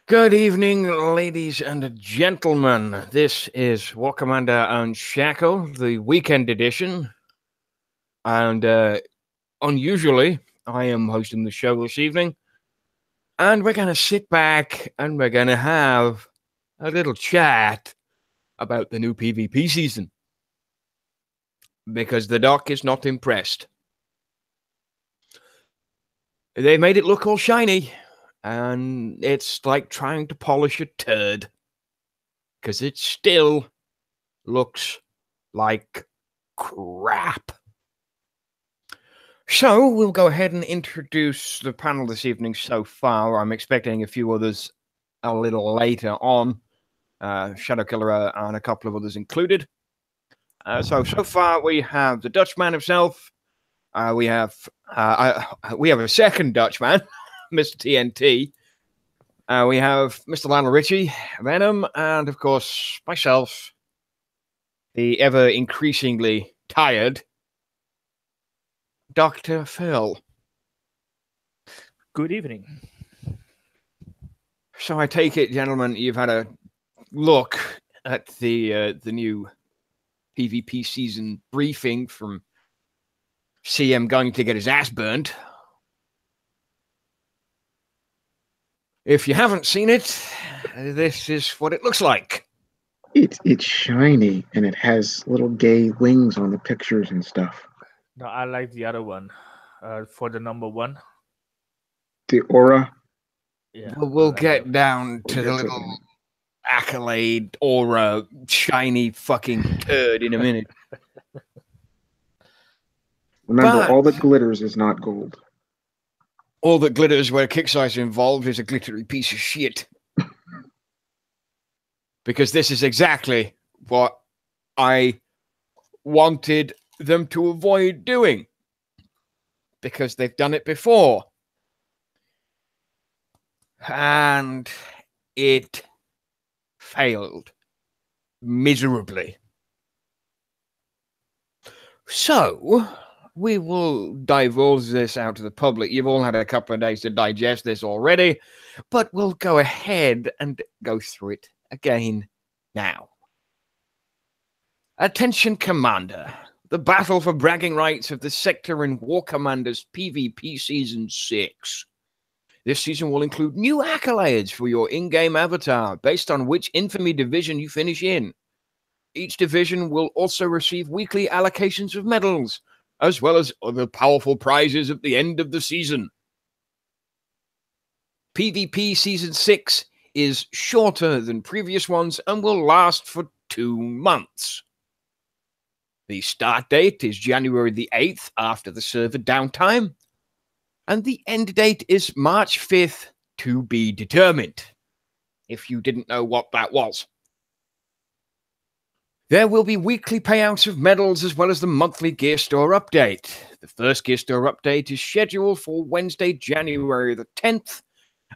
Good evening, ladies and gentlemen. This is War Commander Unshackled, the weekend edition. And unusually, I am hosting the show this evening. And we're going to sit back and we're going to have a little chat about the new PvP season. Because the doc is not impressed. They made it look all shiny. And it's like trying to polish a turd. Because it still looks like crap. So, we'll go ahead and introduce the panel this evening so far. I'm expecting a few others a little later on. Shadow Killer and a couple of others included. So far we have the Dutchman himself. We have a second Dutchman. Mr. TNT. We have Mr. Lionel Richie, Venom, and of course myself, the ever increasingly tired Dr. Phil. Good evening. So I take it, gentlemen, you've had a look at the new PvP season briefing from CM going to get his ass burned. If you haven't seen it, this is what it looks like. It's shiny and it has little gay wings on the pictures and stuff. No, I like the other one. For the number one. The aura. Yeah. We'll get down to the little accolade aura shiny fucking turd in a minute. Remember, all that glitters is not gold. All that glitters where Kickstarter involved is a glittery piece of shit. Because this is exactly what I wanted them to avoid doing. Because they've done it before. And it failed miserably. So we will divulge this out to the public. You've all had a couple of days to digest this already, but we'll go ahead and go through it again now. Attention, Commander. The battle for bragging rights of the sector in War Commander's PvP Season 6. This season will include new accolades for your in-game avatar, based on which infamy division you finish in. Each division will also receive weekly allocations of medals, as well as other powerful prizes at the end of the season. PvP Season 6 is shorter than previous ones and will last for 2 months. The start date is January the 8th after the server downtime, and the end date is March 5th to be determined, if you didn't know what that was. There will be weekly payouts of medals as well as the monthly gear store update. The first gear store update is scheduled for Wednesday, January the 10th,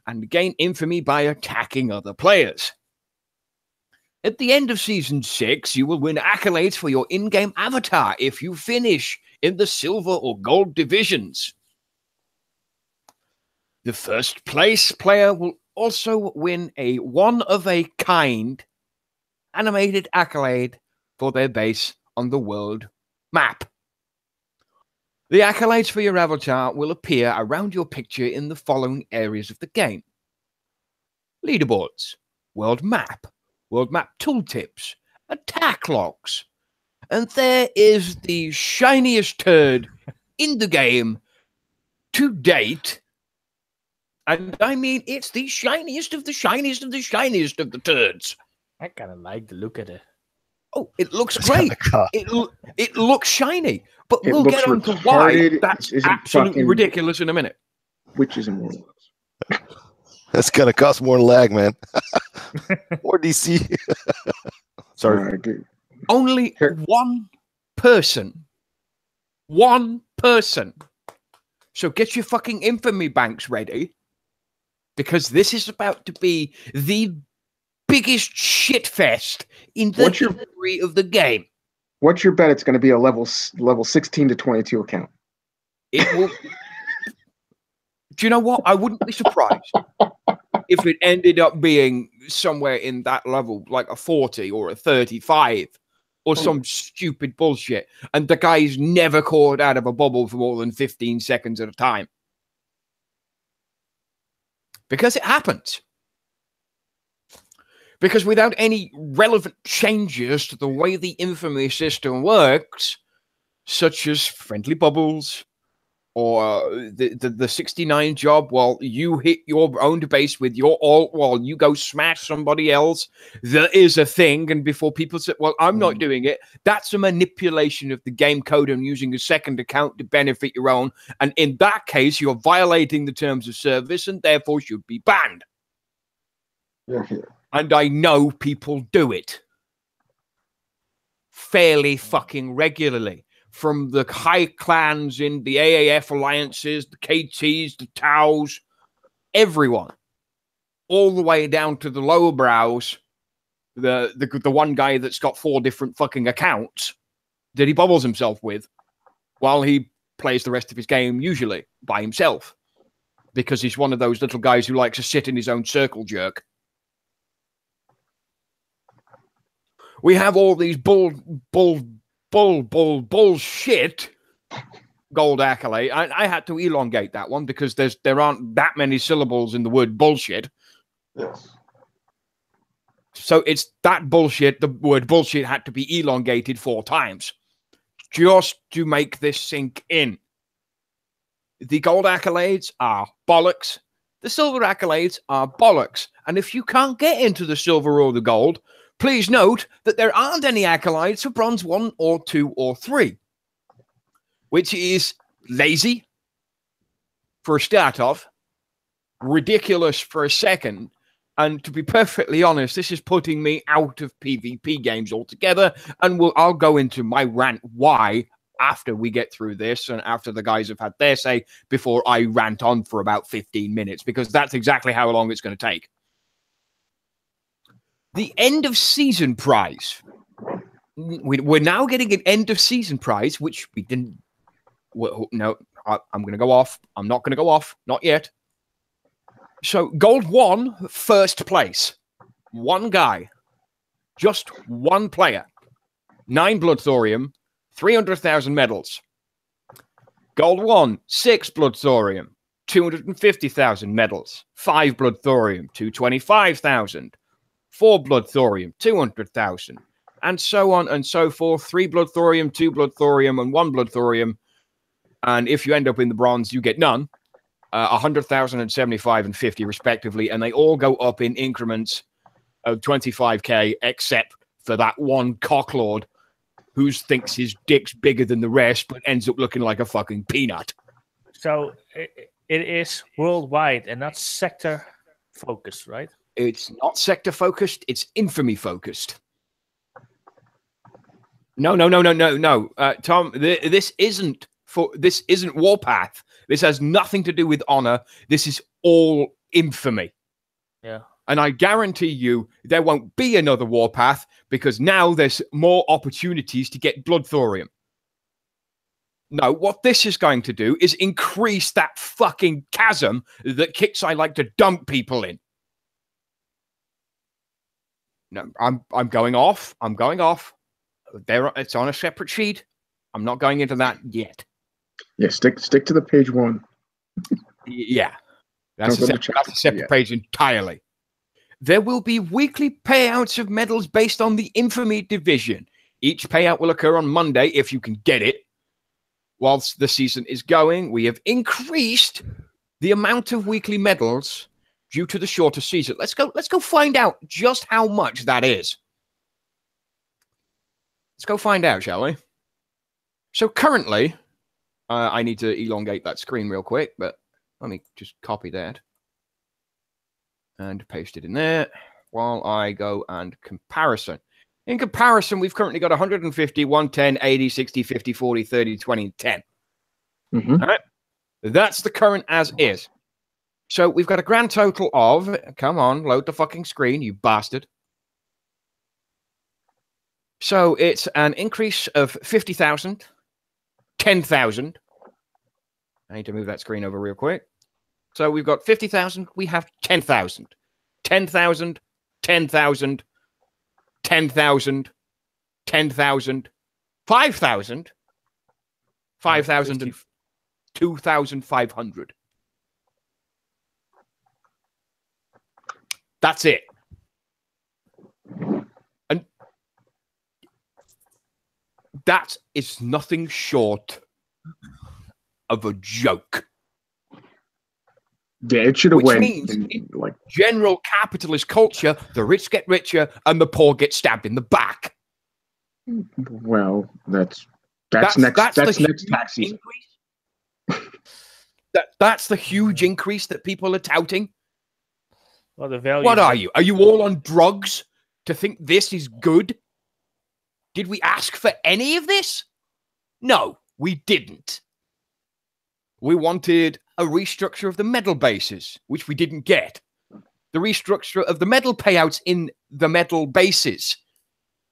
and gain infamy by attacking other players. At the end of Season 6, you will win accolades for your in-game avatar if you finish in the silver or gold divisions. The first place player will also win a one-of-a-kind animated accolade for their base on the world map. The accolades for your avatar will appear around your picture in the following areas of the game: leaderboards, world map tooltips, attack logs, and there is the shiniest turd in the game to date. And I mean, it's the shiniest of the shiniest of the shiniest of the turds. I kind of like the look at it. Oh, it looks great. It looks shiny. But we'll get on to why that's absolutely ridiculous in a minute. Witches and warlocks. That's going to cost more lag, man. More DC. Sorry. Only one person. One person. So get your fucking infamy banks ready. Because this is about to be the biggest shitfest in the history of the game. What's your bet it's going to be a level 16 to 22 account? It will. Do you know what? I wouldn't be surprised. if it ended up being somewhere in that level, like a 40 or a 35 or some stupid bullshit, and the guy's never caught out of a bubble for more than 15 seconds at a time. Because it happens. Because without any relevant changes to the way the infamy system works, such as friendly bubbles, or the 69 job while you hit your own base with your alt while you go smash somebody else, there is a thing. And before people say, well, I'm not doing it, that's a manipulation of the game code and using a second account to benefit your own. And in that case, you're violating the terms of service and therefore should be banned. And I know people do it fairly fucking regularly. From the high clans in the AAF alliances, the KTs, the TOWs, everyone, all the way down to the lower brows, the one guy that's got 4 different fucking accounts that he bubbles himself with while he plays the rest of his game, usually by himself, because he's one of those little guys who likes to sit in his own circle jerk. We have all these bullshit gold accolade. I had to elongate that one because there aren't that many syllables in the word bullshit. Yes. So it's that bullshit. The word bullshit had to be elongated 4 times just to make this sink in. The gold accolades are bollocks. The silver accolades are bollocks. And if you can't get into the silver or the gold, please note that there aren't any accolades for bronze 1 or 2 or 3, which is lazy for a start off, ridiculous for a second, and to be perfectly honest, this is putting me out of PvP games altogether, and I'll go into my rant why after we get through this and after the guys have had their say before I rant on for about 15 minutes, because that's exactly how long it's going to take. The end of season prize. We're now getting an end of season prize, which we didn't. Well, no, I'm going to go off. I'm not going to go off. Not yet. So, gold 1, first place. 1 guy. Just 1 player. 9 blood thorium. 300,000 medals. Gold 1, 6 blood thorium. 250,000 medals. 5 blood thorium. 225,000. 4 blood thorium, 200,000, and so on and so forth. 3 blood thorium, 2 blood thorium, and 1 blood thorium. And if you end up in the bronze, you get none. 100,000 and 75 and 50, respectively. And they all go up in increments of 25k, except for that one cocklord who thinks his dick's bigger than the rest, but ends up looking like a fucking peanut. So it is worldwide and not sector focused, right? It's not sector focused. It's infamy focused. No. Tom, this isn't Warpath. This has nothing to do with honor. This is all infamy. Yeah. And I guarantee you there won't be another Warpath because now there's more opportunities to get blood thorium. No, what this is going to do is increase that fucking chasm that Kixi like to dump people in. No, I'm going off. I'm going off. It's on a separate sheet. I'm not going into that yet. Yeah, stick to the page 1. Yeah. That's a separate page entirely. There will be weekly payouts of medals based on the infamy division. Each payout will occur on Monday if you can get it. Whilst the season is going, we have increased the amount of weekly medals due to the shorter season. Let's go find out just how much that is. Let's go find out, shall we? So currently, I need to elongate that screen real quick, but let me just copy that and paste it in there while I go and comparison. In comparison, we've currently got 150, 110, 80, 60, 50, 40, 30, 20, and 10. Mm-hmm. All right. That's the current as is. So we've got a grand total of, come on, load the fucking screen, you bastard. So it's an increase of 50,000, 10,000. I need to move that screen over real quick. So we've got 50,000. We have 10,000. 10,000. 10,000. 10,000. 10,000. 5,000. 5,000 and 2,500. That's it. And that is nothing short of a joke. Yeah, it should have Which went means in, like general capitalist culture, the rich get richer and the poor get stabbed in the back. well, that's next tax season. That's the huge increase that people are touting. Well, the value. What are you? Are you all on drugs to think this is good? Did we ask for any of this? No, we didn't. We wanted a restructure of the medal bases, which we didn't get. The restructure of the medal payouts in the medal bases.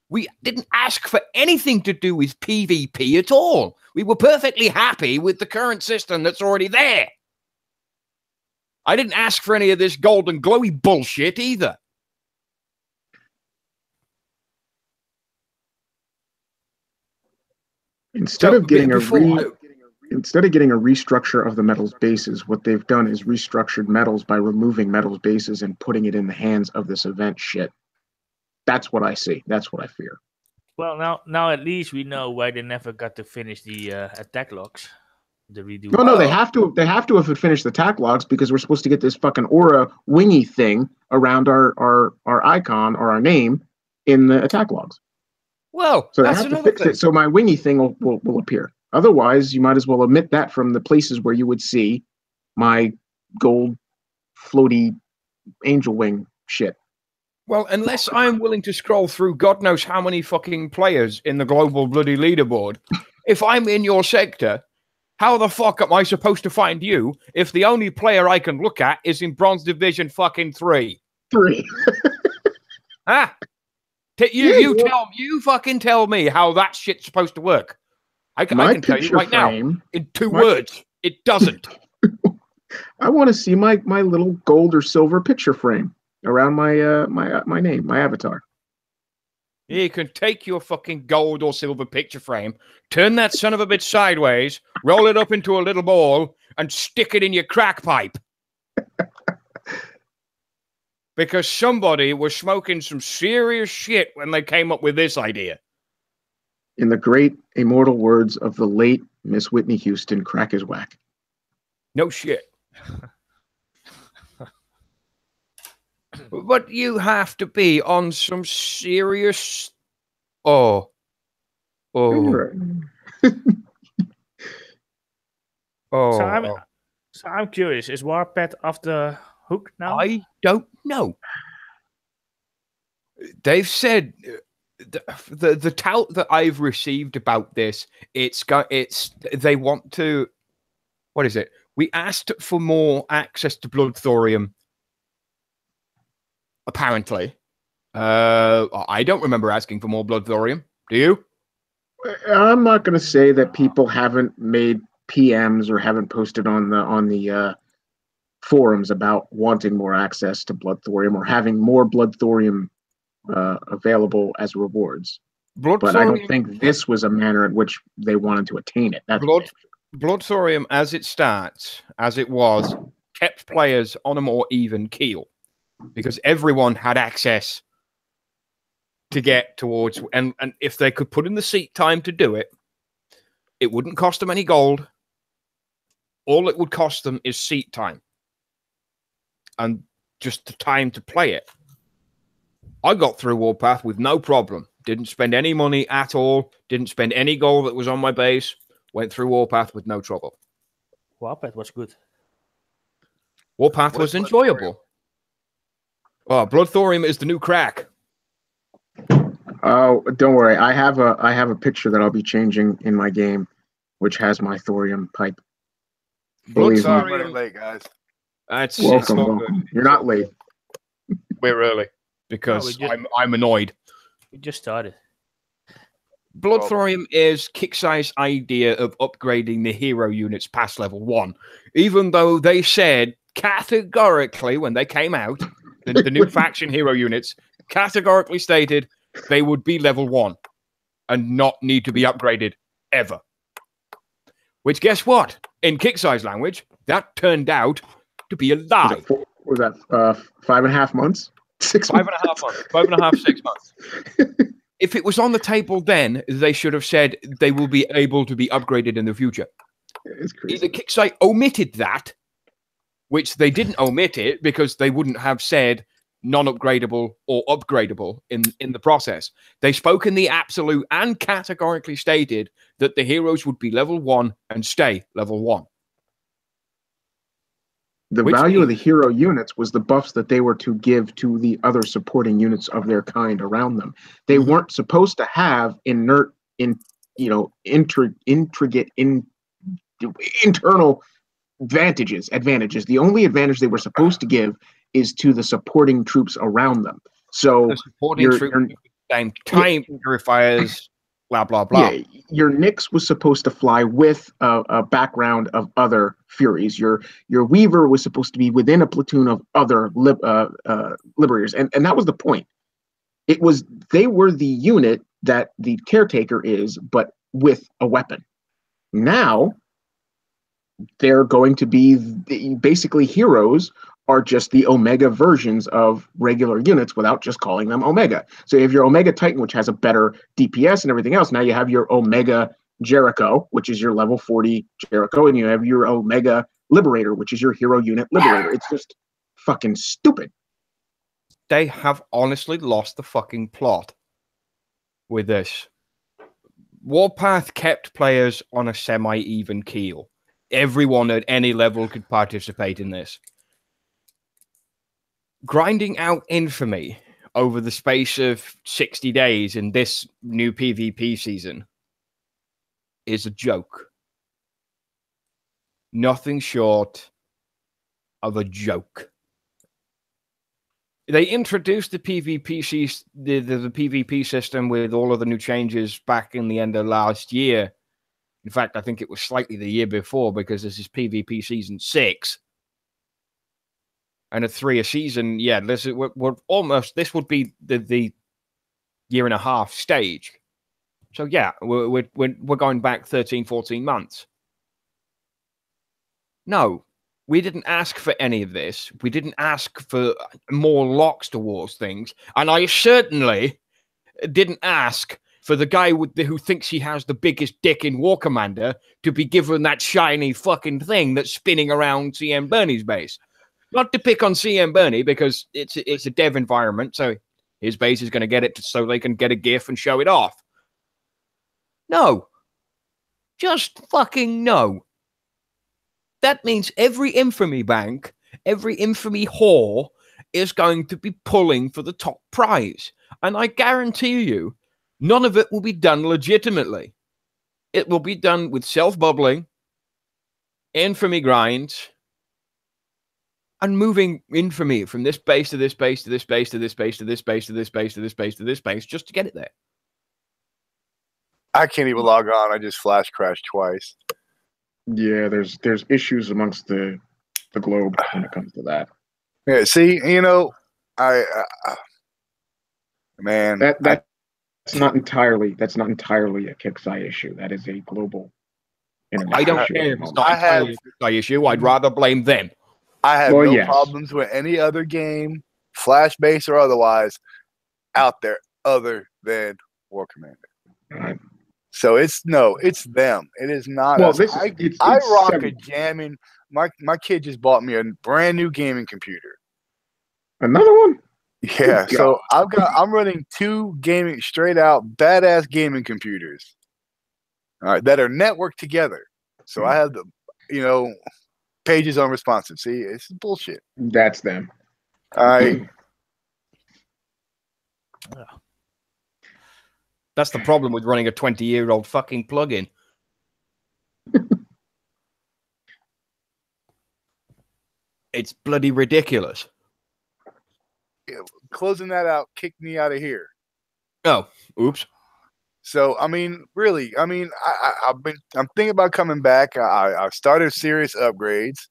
We didn't ask for anything to do with PvP at all. We were perfectly happy with the current system that's already there. I didn't ask for any of this golden glowy bullshit either. Instead of getting a restructure of the metals bases, what they've done is restructured metals by removing metals bases and putting it in the hands of this event shit. That's what I see. That's what I fear. Well, now at least we know why they never got to finish the attack logs. The redo. No, they have to. They have to have finished the attack logs because we're supposed to get this fucking aura wingy thing around our icon or our name in the attack logs. Well, so that's they have to another fix thing. it so my wingy thing will appear. Otherwise, you might as well omit that from the places where you would see my gold floaty angel wing shit. Well, unless I'm willing to scroll through God knows how many fucking players in the global bloody leaderboard, if I'm in your sector, how the fuck am I supposed to find you if the only player I can look at is in Bronze Division fucking 3? 3. Huh? You fucking tell me how that shit's supposed to work. I can tell you right now in 2 words. It doesn't. I want to see my little gold or silver picture frame around my name, my avatar. You can take your fucking gold or silver picture frame, turn that son of a bitch sideways, roll it up into a little ball, and stick it in your crack pipe. Because somebody was smoking some serious shit when they came up with this idea. In the great immortal words of the late Miss Whitney Houston, crack is whack. No shit. But you have to be on some serious... Oh. Right. Oh. So I'm curious. Is Warpath off the hook now? I don't know. They've said the tout that I've received about this, they want to... What is it? We asked for more access to blood thorium. Apparently. I don't remember asking for more blood thorium. Do you? I'm not going to say that people haven't made PMs or haven't posted on the forums about wanting more access to blood thorium or having more blood thorium available as rewards. But I don't think this was a manner in which they wanted to attain it. That's blood thorium, as it was, kept players on a more even keel. Because everyone had access to get towards, and if they could put in the seat time to do it, it wouldn't cost them any gold. All it would cost them is seat time. And just the time to play it. I got through Warpath with no problem. Didn't spend any money at all. Didn't spend any gold that was on my base. Went through Warpath with no trouble. Warpath was good. Warpath was enjoyable. Oh, blood thorium is the new crack. Oh, don't worry. I have a picture that I'll be changing in my game, which has my thorium pipe. Blood thorium, late, guys. Welcome. You're not late. We're early because I'm annoyed. We just started. Blood thorium is Kicksai's idea of upgrading the hero units past level 1, even though they said categorically, when they came out, the new faction hero units categorically stated they would be level 1 and not need to be upgraded ever. Which, guess what? In Kick-Size language, that turned out to be a lie. Was that 5.5 months? 6 months? 5.5 months. 5.5, 6 months. If it was on the table then, they should have said they will be able to be upgraded in the future. It's crazy. Either Kick-Size omitted that, which they didn't omit it because they wouldn't have said non-upgradable or upgradable in the process. They spoke in the absolute and categorically stated that the heroes would be level 1 and stay level 1. The value of the hero units was the buffs that they were to give to the other supporting units of their kind around them. They weren't supposed to have intricate, internal advantages. The only advantage they were supposed to give is to the supporting troops around them. So the supporting troops, time purifiers, blah blah blah. Yeah, your Nyx was supposed to fly with a background of other Furies. Your Weaver was supposed to be within a platoon of other Liberators, and that was the point. They were the unit that the Caretaker is, but with a weapon. Now they're going to be basically heroes are just the Omega versions of regular units without just calling them Omega. So you have your Omega Titan, which has a better DPS and everything else. Now you have your Omega Jericho, which is your level 40 Jericho, and you have your Omega Liberator, which is your hero unit Liberator. It's just fucking stupid. They have honestly lost the fucking plot with this. Warpath kept players on a semi-even keel. Everyone at any level could participate in this. Grinding out infamy over the space of 60 days in this new PvP season is a joke. Nothing short of a joke. They introduced the PvP the PvP system with all of the new changes back in the end of last year. In fact, I think it was slightly the year before because this is PvP season 6. And a 3 a season, yeah, this would be the year and a half stage. So yeah, we're going back 13, 14 months. No, we didn't ask for any of this. We didn't ask for more locks towards things. And I certainly didn't ask for the guy who thinks he has the biggest dick in War Commander to be given that shiny fucking thing that's spinning around CM Bernie's base. Not to pick on CM Bernie because it's a dev environment, so his base is going to get it so they can get a GIF and show it off. No. Just fucking no. That means every infamy bank, every infamy whore is going to be pulling for the top prize. And I guarantee you, none of it will be done legitimately. It will be done with self-bubbling, infamy grinds, and moving infamy from this base to this base to this base to this base to this base to this base to this base to this base just to get it there. I can't even log on. I just flash crashed twice. Yeah, there's issues amongst the globe when it comes to that. Yeah, see, man, that's not entirely a Kick-Size issue. That is a global internet I don't issue. care if it's not entirely a Kick-Size issue. I'd rather blame them. I have problems with any other game, Flash base or otherwise, out there other than War Commander. Right. So it's them. It is not. Well, I rock a jamming. My kid just bought me a brand new gaming computer. Another one? Yeah. So I'm running 2 gaming straight out badass gaming computers. All right, that are networked together. So I have the pages unresponsive. See, it's bullshit. That's them. All right. That's the problem with running a 20-year-old fucking plugin. It's bloody ridiculous. Yeah, closing that out kicked me out of here. Oh, oops. So I mean, really, I'm thinking about coming back. I've started serious upgrades.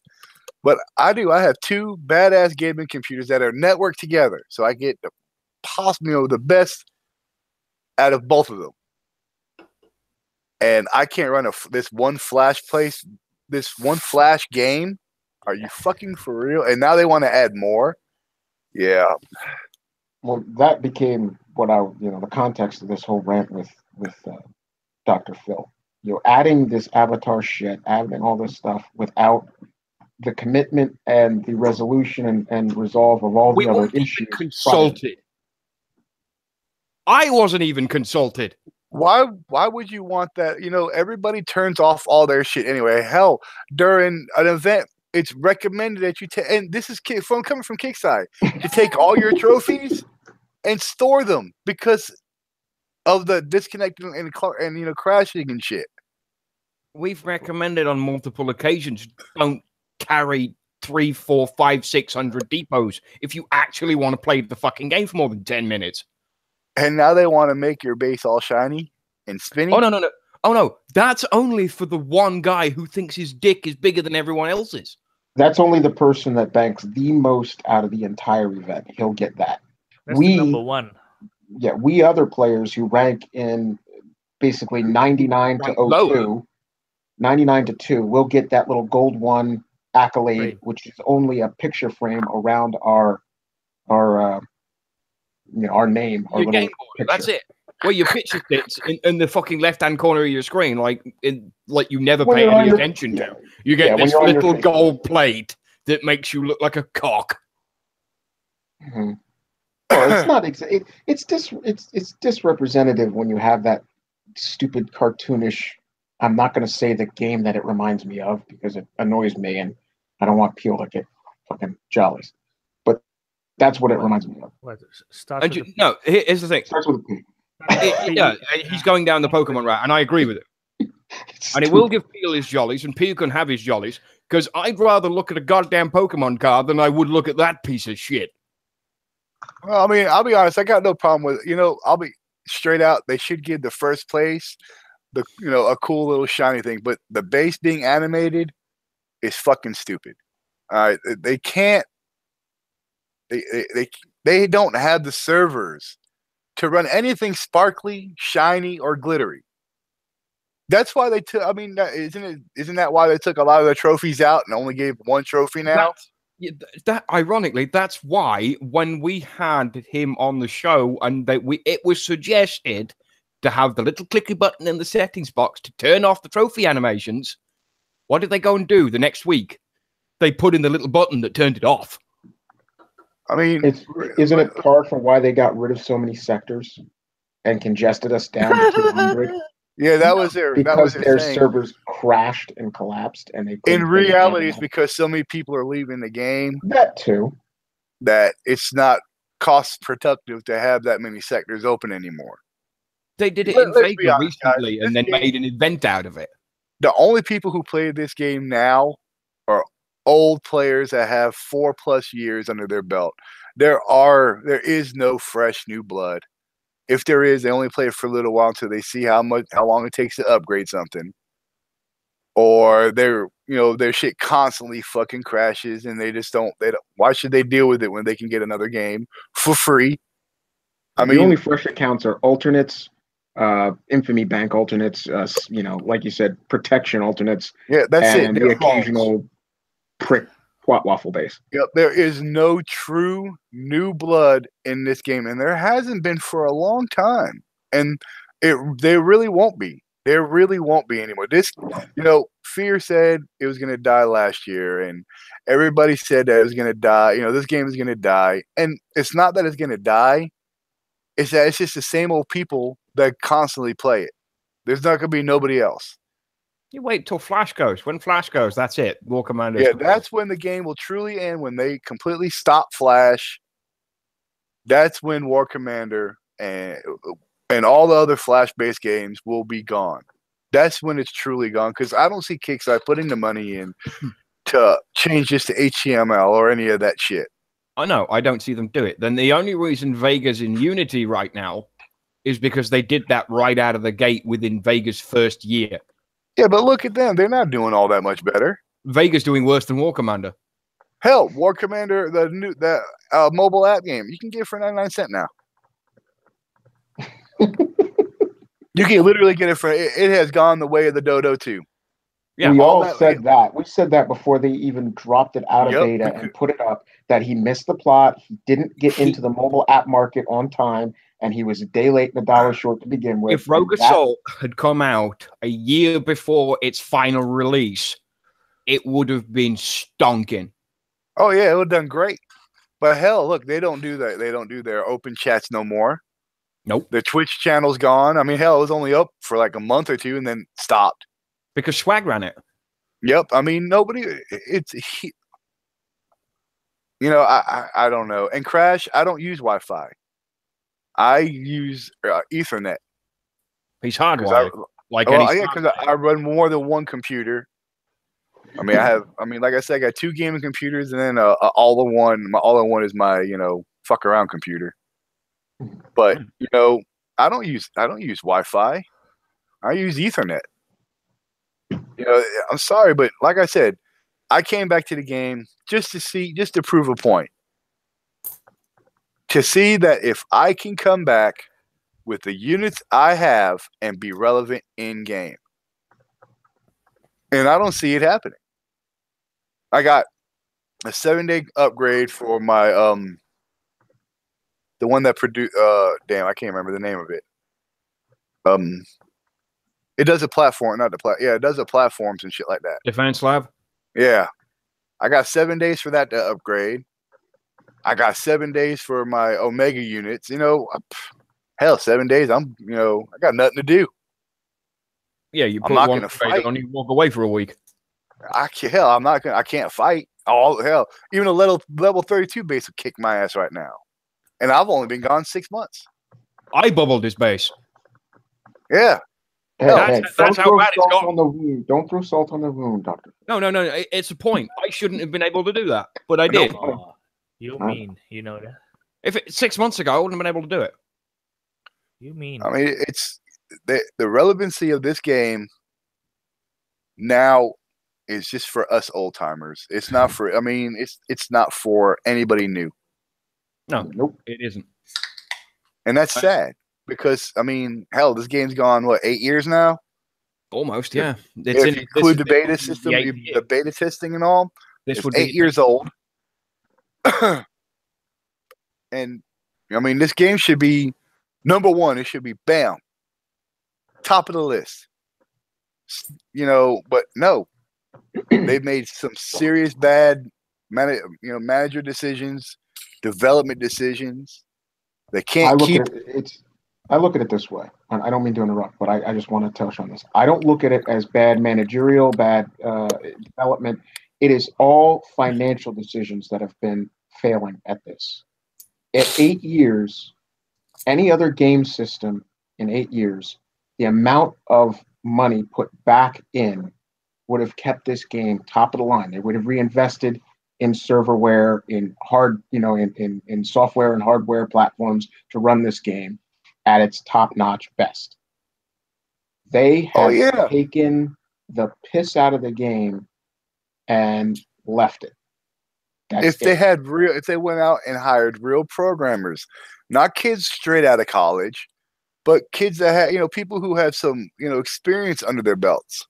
But I do. I have two badass gaming computers that are networked together, so I get the best out of both of them. And I can't run this one flash game. Are you fucking for real? And now they want to add more. Yeah. Well, that became what the context of this whole rant with Dr. Phil. Adding this avatar shit, adding all this stuff without the commitment and the resolution and resolve of all the other issues. Consulted. I wasn't even consulted. Why would you want that? Everybody turns off all their shit anyway. Hell, during an event, it's recommended that you take, and this is coming from Kickside, to take all your trophies and store them because of the disconnecting and crashing and shit. We've recommended on multiple occasions, don't carry 300, 400, 500, 600 depots if you actually want to play the fucking game for more than 10 minutes. And now they want to make your base all shiny and spinny. Oh, no. Oh, no. That's only for the one guy who thinks his dick is bigger than everyone else's. That's only the person that banks the most out of the entire event. He'll get that. That's the number one. Yeah, we other players who rank in basically 99 to 02, 99 to 2, we'll get that little gold one accolade, which is only a picture frame around our name, our little picture. That's it. Well, your picture sits in the fucking left-hand corner of your screen, like you never pay any attention to. You get this little gold plate that makes you look like a cock. Mm-hmm. Well, it's not. It's disrepresentative when you have that stupid cartoonish. I'm not going to say the game that it reminds me of because it annoys me, and I don't want Peel to get fucking jollies. But that's what it reminds me of. No, here's the thing. Starts with a P. Yeah, he's going down the Pokemon route, and I agree with it. And it will give Peel his jollies, and Peel can have his jollies, because I'd rather look at a goddamn Pokemon card than I would look at that piece of shit. Well, I mean, I'll be honest. I got no problem with it. I'll be straight out. They should give the first place a cool little shiny thing, but the base being animated is fucking stupid. All right, they can't. They don't have the servers to run anything sparkly, shiny, or glittery. That's why they took. I mean, isn't that why they took a lot of the trophies out and only gave one trophy now? That ironically, that's why when we had him on the show and it was suggested to have the little clicky button in the settings box to turn off the trophy animations. What did they go and do the next week? They put in the little button that turned it off. I mean, isn't it part for why they got rid of so many sectors and congested us down to 200? Yeah, that was their servers crashed and collapsed, and they. In reality, it's because so many people are leaving the game. That too. That it's not cost productive to have that many sectors open anymore. They did it in Vegas recently, and then made an event out of it. The only people who play this game now are old players that have 4+ years under their belt. There is no fresh new blood. If there is, they only play it for a little while until they see how long it takes to upgrade something. Or their shit constantly fucking crashes and they don't why should they deal with it when they can get another game for free? I mean, the only fresh accounts are alternates, infamy bank alternates, like you said, protection alternates. Yeah, that's and the occasional prick twat waffle base. Yep, there is no true new blood in this game, and there hasn't been for a long time. And there really won't be. There really won't be anymore. This, Fear said it was going to die last year, and everybody said that it was going to die. This game is going to die, and it's not that it's going to die. It's that it's just the same old people that constantly play it. There's not going to be nobody else. You wait till Flash goes. When Flash goes, that's it. War Commander. Yeah, that's when the game will truly end. When they completely stop Flash, that's when War Commander and all the other Flash-based games will be gone. That's when it's truly gone. Because I don't see Kickstarter putting the money in to change this to HTML or any of that shit. I know. I don't see them do it. Then the only reason Vega's in Unity right now is because they did that right out of the gate within Vega's first year. Yeah, but look at them. They're not doing all that much better. Vega's doing worse than War Commander. Hell, War Commander, the mobile app game, you can get it for 99 cents now. You can literally get it for it has gone the way of the dodo too. Yeah, we all that- said that. We said that before they even dropped it out of Yep, beta and put it up, that he missed the plot. He didn't get into the mobile app market on time, and he was a day late and $1 short to begin with. if Rogue Assault had come out a year before its final release, it would have been stonking. Oh yeah, it would have done great. But hell, look, they don't do that. They don't do their open chats no more. Nope. Their Twitch channel's gone. I mean, hell, it was only up for like a month or two and then stopped. Because Swag ran it. Yep. I mean, nobody. I don't know. And Crash, I don't use Wi-Fi. I use Ethernet. He's hardwired. Like because I run more than one computer. I mean, like I said, I got 2 gaming computers and then all-in-one. My all-in-one is my, fuck around computer. But I don't use Wi-Fi. I use Ethernet. I'm sorry, but like I said, I came back to the game just to prove a point. To see that if I can come back with the units I have and be relevant in game. And I don't see it happening. I got a 7-day upgrade for my the one that produced damn, I can't remember the name of it. It does a platform, it does a platforms and shit like that. Defense Lab? Yeah. I got 7 days for that to upgrade. I got 7 days for my Omega units. Hell, 7 days. I got nothing to do. Yeah, you put I'm not one gonna trade fight. on, you walk away for a week. I can't fight. Oh hell, even a level 32 base will kick my ass right now. And I've only been gone 6 months. I bubbled his base. Yeah. Hey, that's how bad it's salt gone. on the wound. Don't throw salt on the wound, Doctor. No. It's a point. I shouldn't have been able to do that, but I did. Oh, you mean that? If 6 months ago, I wouldn't have been able to do it. You mean? I mean, it's the relevancy of this game now is just for us old timers. It's not for. I mean, it's not for anybody new. No, Nope. it isn't. And that's sad because I mean, hell, this game's gone 8 years now. Almost, yeah. If you include the beta system, the beta testing and all, this would 8 be years old. And I mean, this game should be number 1. It should be bam, top of the list. But no, they've made some serious bad, manager decisions, development decisions. They can't keep. I look at it this way. I don't mean to interrupt, but I just want to touch on this. I don't look at it as bad managerial, bad development. It is all financial decisions that have been failing at this. At 8 years, any other game system in 8 years, the amount of money put back in would have kept this game top of the line. They would have reinvested in serverware, in in software and hardware platforms to run this game at its top-notch best. They have taken the piss out of the game and left it. If they went out and hired real programmers, not kids straight out of college, but kids that have, people who have some, experience under their belts,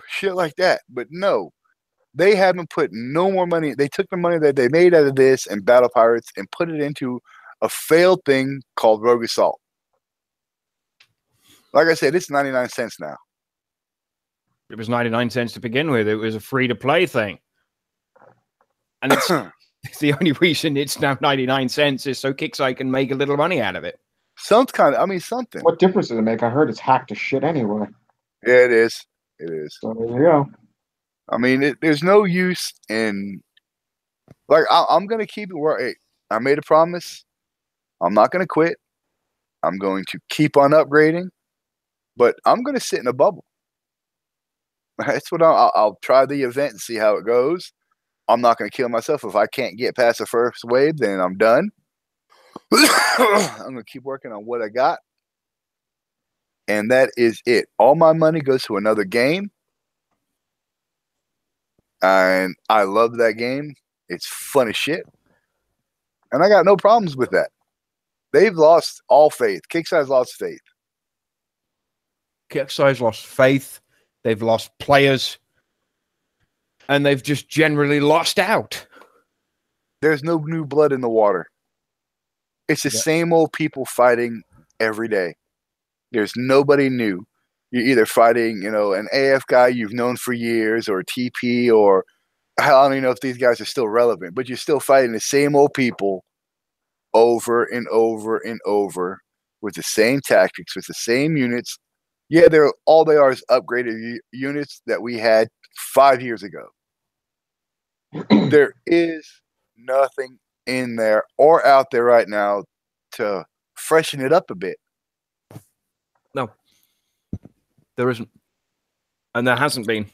shit like that. But no, they haven't put no more money. They took the money that they made out of this and Battle Pirates and put it into a failed thing called Rogue Assault. Like I said, it's 99 cents now. It was 99 cents to begin with. It was a free-to-play thing. And it's the only reason it's now 99 cents is so Kixeye can make a little money out of it. Something. What difference does it make? I heard it's hacked to shit anyway. Yeah, it is. It is. So there you go. I mean, there's no use in... Like, I'm going to keep it where... Hey, I made a promise. I'm not going to quit. I'm going to keep on upgrading. But I'm going to sit in a bubble. That's what I'll try the event and see how it goes. I'm not going to kill myself. If I can't get past the first wave, then I'm done. I'm going to keep working on what I got. And that is it. All my money goes to another game. And I love that game. It's fun as shit. And I got no problems with that. They've lost all faith. Kickstarter's lost faith. Kickstarter's lost faith. They've lost players. And they've just generally lost out. There's no new blood in the water. It's the same old people fighting every day. There's nobody new. You're either fighting, an AF guy you've known for years, or TP, or I don't even know if these guys are still relevant, but you're still fighting the same old people over and over and over with the same tactics, with the same units. Yeah, all they are is upgraded units that we had 5 years ago. There is nothing in there or out there right now to freshen it up a bit. No, there isn't, and there hasn't been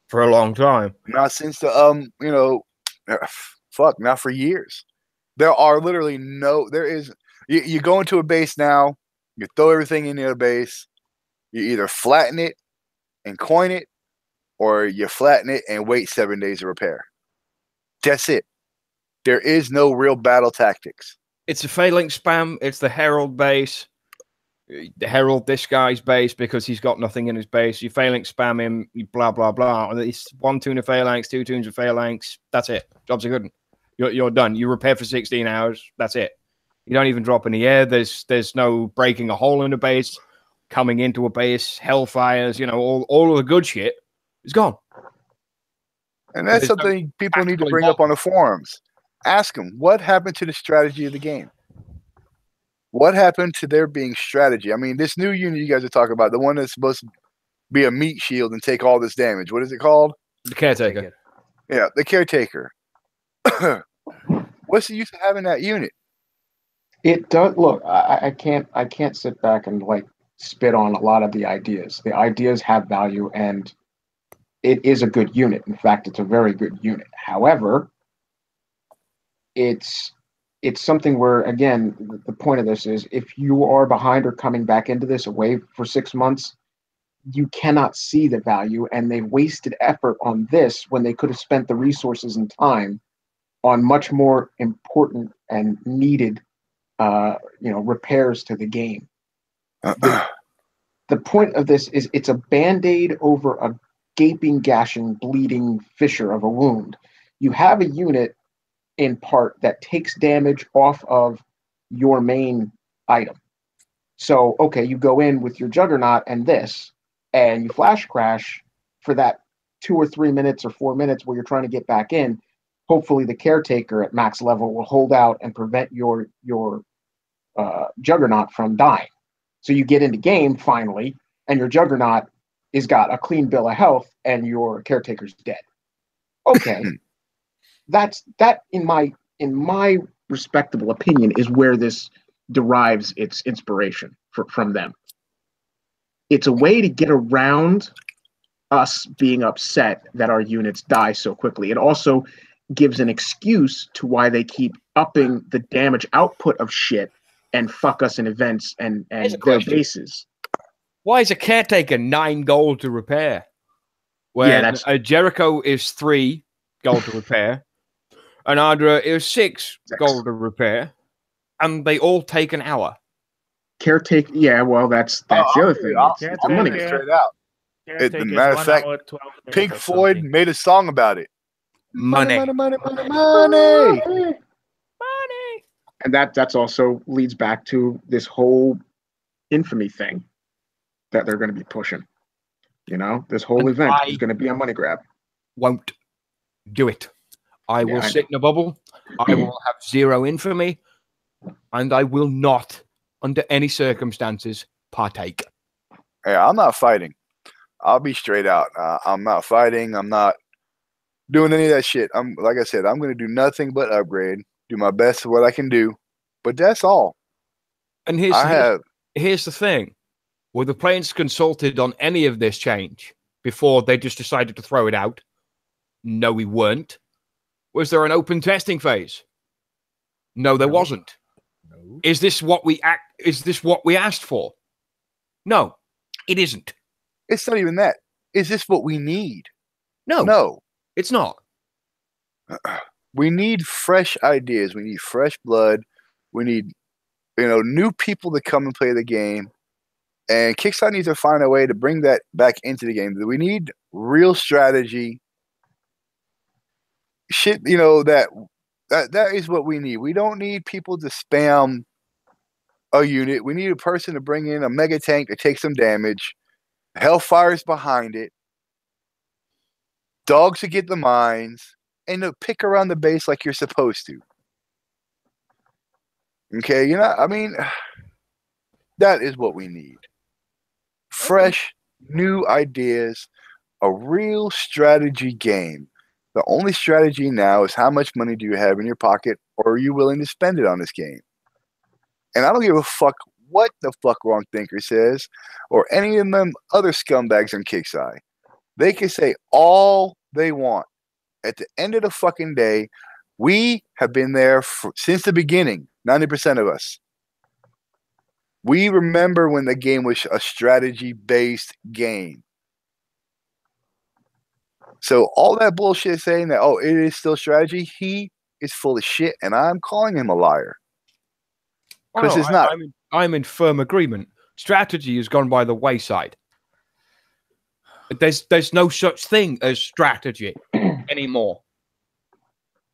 for a long time. Not since the not for years. There are literally you go into a base now, you throw everything in your base, you either flatten it and coin it, or you flatten it and wait 7 days to repair. That's it. There is no real battle tactics. It's a phalanx spam. It's the Herald base. Herald this guy's base because he's got nothing in his base. You phalanx spam him, you blah, blah, blah. And it's 1 tune of phalanx, 2 tunes of phalanx. That's it. Jobs are good. You're done. You repair for 16 hours. That's it. You don't even drop any air. There's no breaking a hole in the base, coming into a base, hellfires, all of the good shit is gone. And that's something people need to bring up on the forums. Ask them, what happened to the strategy of the game? What happened to there being strategy? I mean, this new unit you guys are talking about, the one that's supposed to be a meat shield and take all this damage. What is it called? The Caretaker. Yeah, the Caretaker. What's the use of having that unit? It does. Look, I can't sit back and spit on a lot of the ideas. The ideas have value, and it is a good unit. In fact, it's a very good unit. However, it's something where, again, the point of this is if you are behind or coming back into this away for 6 months, you cannot see the value, and they've wasted effort on this when they could have spent the resources and time on much more important and needed repairs to the game. The point of this is it's a band-aid over a gaping, gashing, bleeding fissure of a wound. You have a unit in part that takes damage off of your main item. So, okay, you go in with your Juggernaut and you flash crash for that 2 or 3 minutes or 4 minutes where you're trying to get back in. Hopefully the Caretaker at max level will hold out and prevent your Juggernaut from dying. So you get into game finally, and your Juggernaut has got a clean bill of health, and your Caretaker's dead. Okay, that in my respectable opinion is where this derives its inspiration from them. It's a way to get around us being upset that our units die so quickly. It also gives an excuse to why they keep upping the damage output of shit and fuck us in events and their bases. Why is a Caretaker 9 gold to repair? When a Jericho is 3 gold to repair, an Ardra is 6 gold to repair, and they all take an hour. Caretaker, yeah, well, that's the other thing. It's money. Straight out. As a matter of fact, Pink Floyd made a song about it. Money. And that's also leads back to this whole infamy thing that they're going to be pushing. This whole event is going to be a money grab. Won't do it. I will sit in a bubble. I will have 0 infamy, and I will not, under any circumstances, partake. Yeah, I'm not fighting. I'll be straight out. I'm not fighting. I'm not doing any of that shit. Like I said, I'm going to do nothing but upgrade, do my best of what I can do, but that's all. And here's the thing. Were the players consulted on any of this change before they just decided to throw it out? No, we weren't. Was there an open testing phase? No, there wasn't. No. Is this what we asked for? No, it isn't. It's not even that. Is this what we need? No, No. it's not. We need fresh ideas. We need fresh blood. We need, new people to come and play the game. And Kickstarter needs to find a way to bring that back into the game. We need real strategy. Shit, that is what we need. We don't need people to spam a unit. We need a person to bring in a mega tank to take some damage. Hellfire's behind it. Dogs to get the mines. And to pick around the base like you're supposed to. Okay, that is what we need. Fresh, new ideas, a real strategy game. The only strategy now is how much money do you have in your pocket, or are you willing to spend it on this game? And I don't give a fuck what the fuck Wrong Thinker says, or any of them other scumbags on Kickstarter. They can say all they want. At the end of the fucking day, we have been there since the beginning, 90% of us. We remember when the game was a strategy-based game. So all that bullshit saying that, it is still strategy, he is full of shit, and I'm calling him a liar. Because it's not. I'm in firm agreement. Strategy has gone by the wayside. There's no such thing as strategy anymore.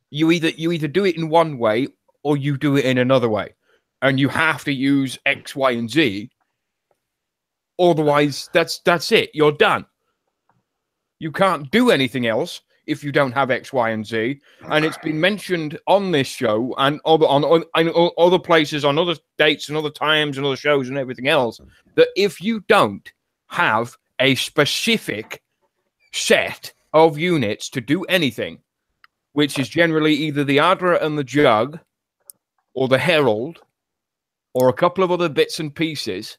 You either do it in one way or you do it in another way, and you have to use X, Y, and Z. Otherwise, that's it. You're done. You can't do anything else if you don't have X, Y, and Z. And it's been mentioned on this show and on other places, on other dates and other times and other shows and everything else, that if you don't have a specific set of units to do anything, which is generally either the Adler and the Jug, or the Herald, or a couple of other bits and pieces,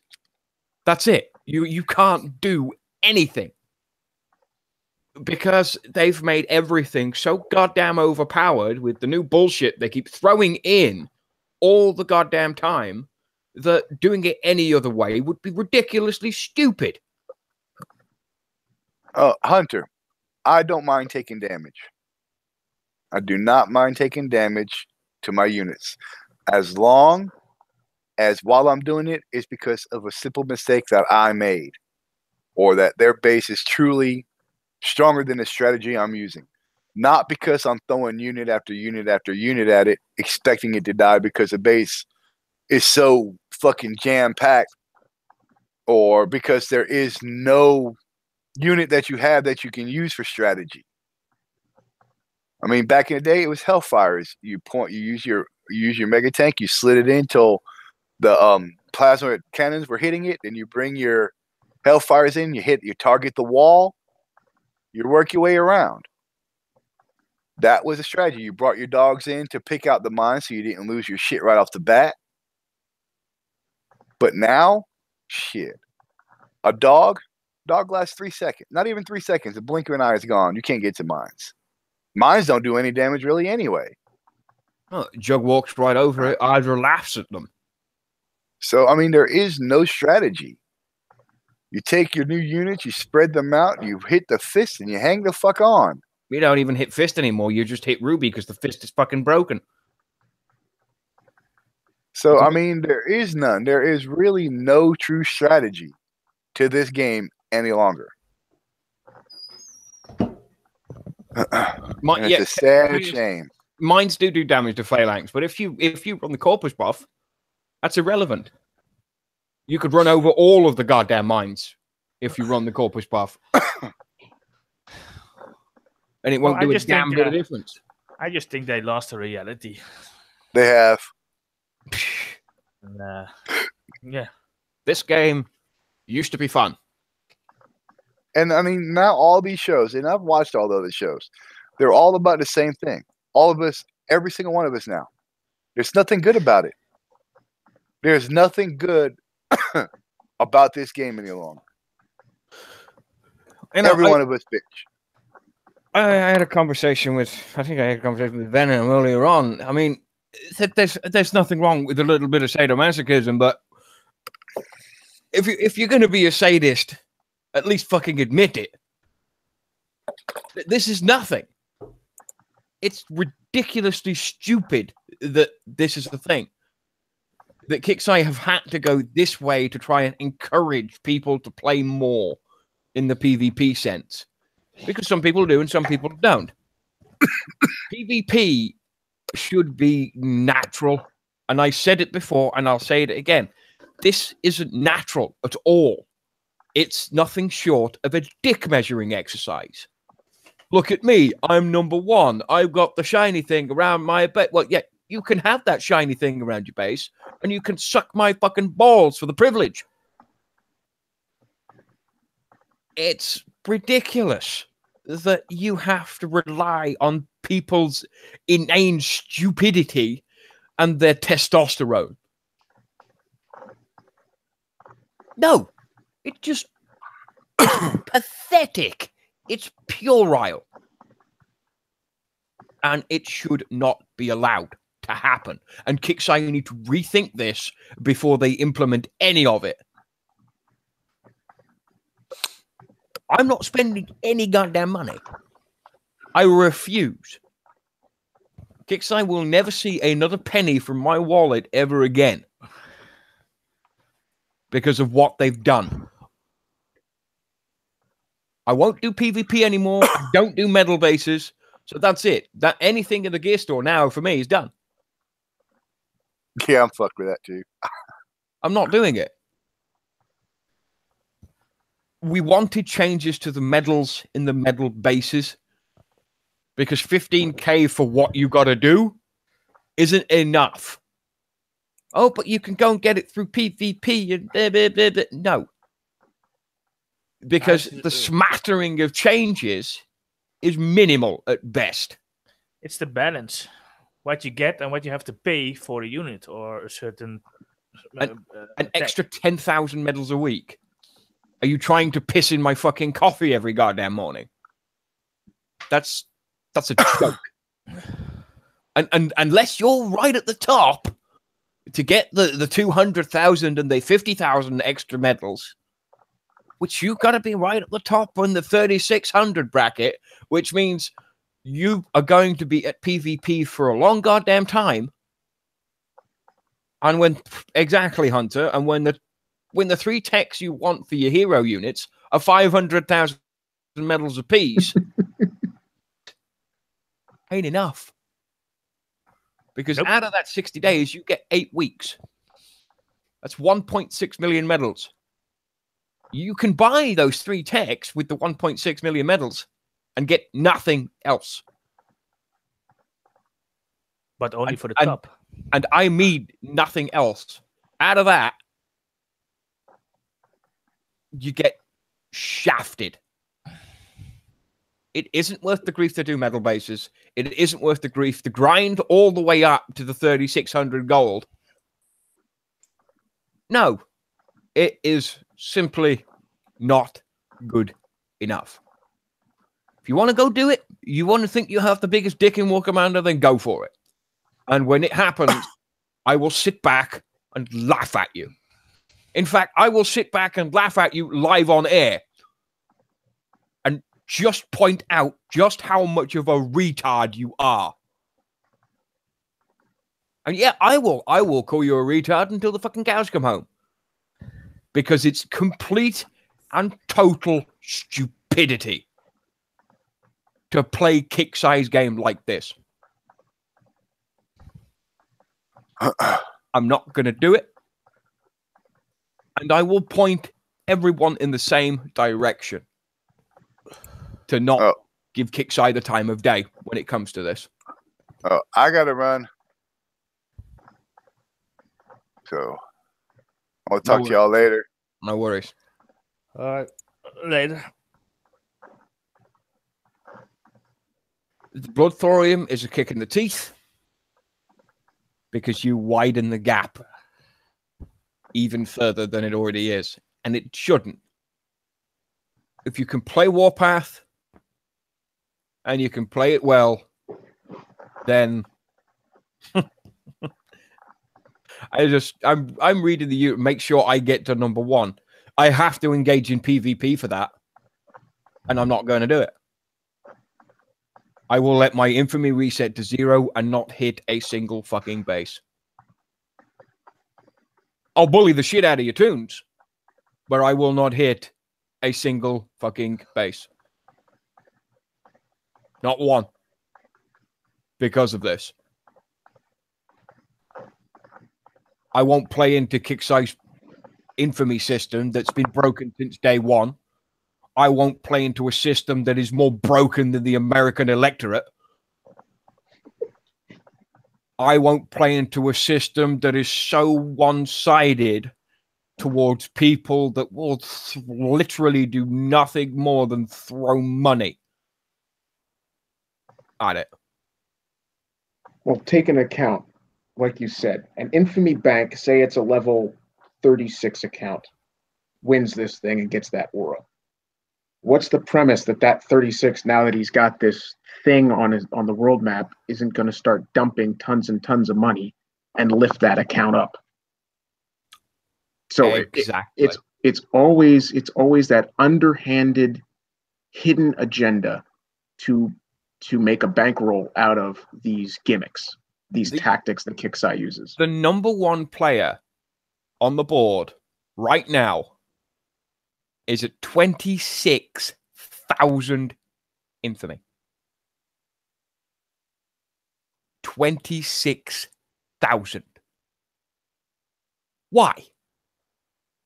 that's it. You can't do anything. Because they've made everything so goddamn overpowered with the new bullshit they keep throwing in all the goddamn time, that doing it any other way would be ridiculously stupid. Hunter, I don't mind taking damage. I do not mind taking damage to my units. As long as while I'm doing it, it's because of a simple mistake that I made. Or that their base is truly stronger than the strategy I'm using. Not because I'm throwing unit after unit after unit at it, expecting it to die because the base is so fucking jam-packed. Or because there is no unit that you have that you can use for strategy. I mean, back in the day, it was Hellfires. You use your mega tank, you slid it in till the plasma cannons were hitting it, and you bring your Hellfires in, you target the wall, you work your way around. That was a strategy. You brought your dogs in to pick out the mines so you didn't lose your shit right off the bat. But now, shit. A dog lasts 3 seconds. Not even 3 seconds. The blink of an eye is gone. You can't get to mines. Mines don't do any damage really anyway. Oh, Jug walks right over it. Hydra laughs at them. So, I mean, there is no strategy. You take your new units, you spread them out, you hit the fist, and you hang the fuck on. You don't even hit fist anymore. You just hit Ruby because the fist is fucking broken. So, I mean, there is none. There is really no true strategy to this game any longer. It's a sad shame. Mines do damage to phalanx, but if you run the corpus buff, that's irrelevant. You could run over all of the goddamn mines if you run the corpus buff. And it won't do a damn bit of difference. I just think they lost the reality. They have. Yeah. This game used to be fun. And I mean, now all these shows, and I've watched all the other shows, they're all about the same thing. All of us, every single one of us now. There's nothing good about it. There's nothing good about this game any longer. And every one of us bitch. I had a conversation with Venom earlier on. I mean, there's nothing wrong with a little bit of sadomasochism, but if you're going to be a sadist, at least fucking admit it. This is nothing. it's ridiculously stupid that this is the thing. That Kixeye have had to go this way to try and encourage people to play more in the PvP sense. Because some people do and some people don't. PvP should be natural. And I said it before and I'll say it again. This isn't natural at all. It's nothing short of a dick measuring exercise. Look at me. I'm number one. I've got the shiny thing around my base. Well, yeah, you can have that shiny thing around your base and you can suck my fucking balls for the privilege. It's ridiculous that you have to rely on people's inane stupidity and their testosterone. No, it's just pathetic. It's puerile. And it should not be allowed to happen. And Kixeye need to rethink this before they implement any of it. I'm not spending any goddamn money. I refuse. Kixeye will never see another penny from my wallet ever again because of what they've done. I won't do PvP anymore. I don't do medal bases. So that's it. That anything in the gear store now for me is done. Yeah, I'm fucked with that too. I'm not doing it. We wanted changes to the medals in the medal bases because 15k for what you got to do isn't enough. Oh, but you can go and get it through PvP and blah, blah, blah, blah. No. Because the smattering of changes is minimal at best. It's the balance. What you get and what you have to pay for a unit or a certain... An extra 10,000 medals a week. Are you trying to piss in my fucking coffee every goddamn morning? That's a joke. And unless you're right at the top to get the 200,000 and the 50,000 extra medals, which you got to be right at the top in the 3,600 bracket, which means you are going to be at PvP for a long goddamn time. And when exactly, Hunter, and when the 3 techs you want for your hero units are 500,000 medals apiece, ain't enough. Because out of that 60 days, you get 8 weeks. That's 1.6 million medals. You can buy those 3 techs with the 1.6 million medals and get nothing else. But only for the top. And I mean nothing else. Out of that, you get shafted. It isn't worth the grief to do medal bases. It isn't worth the grief to grind all the way up to the 3,600 gold. No, it is simply not good enough. If you want to go do it, you want to think you have the biggest dick in War Commander, then go for it. And when it happens, I will sit back and laugh at you. In fact, I will sit back and laugh at you live on air and just point out just how much of a retard you are. And yeah, I will call you a retard until the fucking cows come home. Because it's complete and total stupidity to play kick-size game like this. I'm not going to do it. And I will point everyone in the same direction to not give Kixeye the time of day when it comes to this. I got to run. So I'll talk to y'all later. No worries. All right. Later. The blood thorium is a kick in the teeth because you widen the gap even further than it already is. And it shouldn't. If you can play Warpath and you can play it well, then I'm reading the unit, make sure I get to number 1. I have to engage in PvP for that. And I'm not going to do it. I will let my infamy reset to 0 and not hit a single fucking base. I'll bully the shit out of your tunes, but I will not hit a single fucking base. Not one. Because of this. I won't play into Kixeye's infamy system that's been broken since day one. I won't play into a system that is more broken than the American electorate. I won't play into a system that is so one-sided towards people that will literally do nothing more than throw money at it. Well, take into account, like you said, an infamy bank, say it's a level 36 account, wins this thing and gets that aura. What's the premise that 36, now that he's got this thing on the world map, isn't going to start dumping tons and tons of money and lift that account up? So exactly. it's always that underhanded, hidden agenda to make a bankroll out of these gimmicks, these tactics that Kixeye uses. The number one player on the board right now is at 26,000 infamy. 26,000. Why?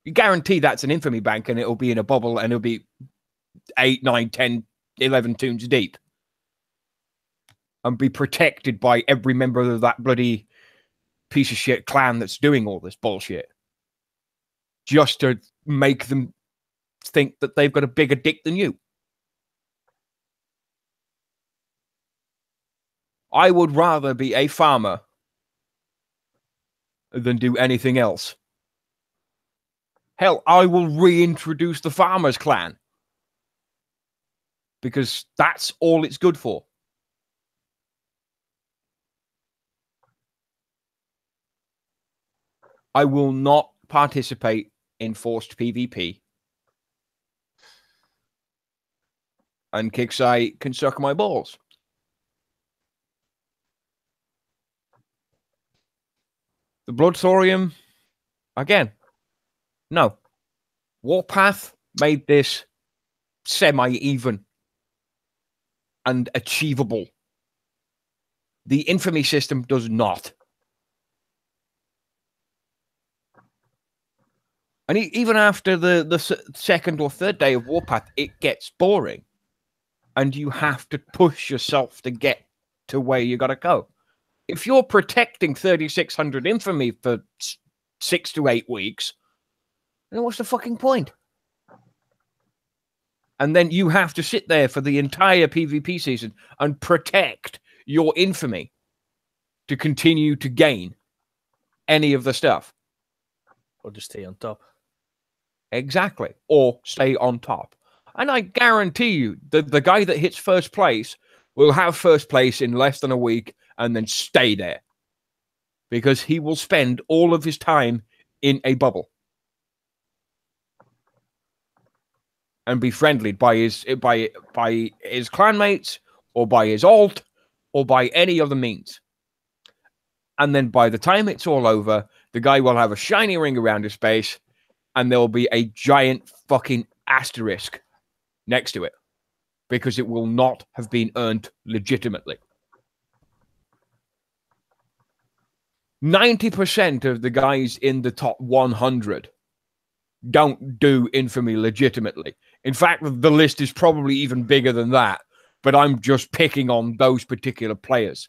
You guarantee that's an infamy bank and it'll be in a bubble and it'll be 8, 9, 10, 11 tunes deep. And be protected by every member of that bloody piece of shit clan that's doing all this bullshit. Just to make them think that they've got a bigger dick than you. I would rather be a farmer than do anything else. Hell, I will reintroduce the farmers clan. Because that's all it's good for. I will not participate in forced PvP. And Kixeye can suck my balls. The Blood Thorium, again, no. Warpath made this semi-even and achievable. The infamy system does not. And even after the second or third day of Warpath, it gets boring. And you have to push yourself to get to where you got to go. If you're protecting 3,600 infamy for 6 to 8 weeks, then what's the fucking point? And then you have to sit there for the entire PvP season and protect your infamy to continue to gain any of the stuff. Or just stay on top. Exactly. Or stay on top. And I guarantee you that the guy that hits first place will have first place in less than a week and then stay there. Because he will spend all of his time in a bubble. And be friendly by his clanmates, or by his alt, or by any other means. And then by the time it's all over, the guy will have a shiny ring around his face, and there will be a giant fucking asterisk next to it. Because it will not have been earned legitimately. 90% of the guys in the top 100 don't do infamy legitimately. In fact, the list is probably even bigger than that. But I'm just picking on those particular players.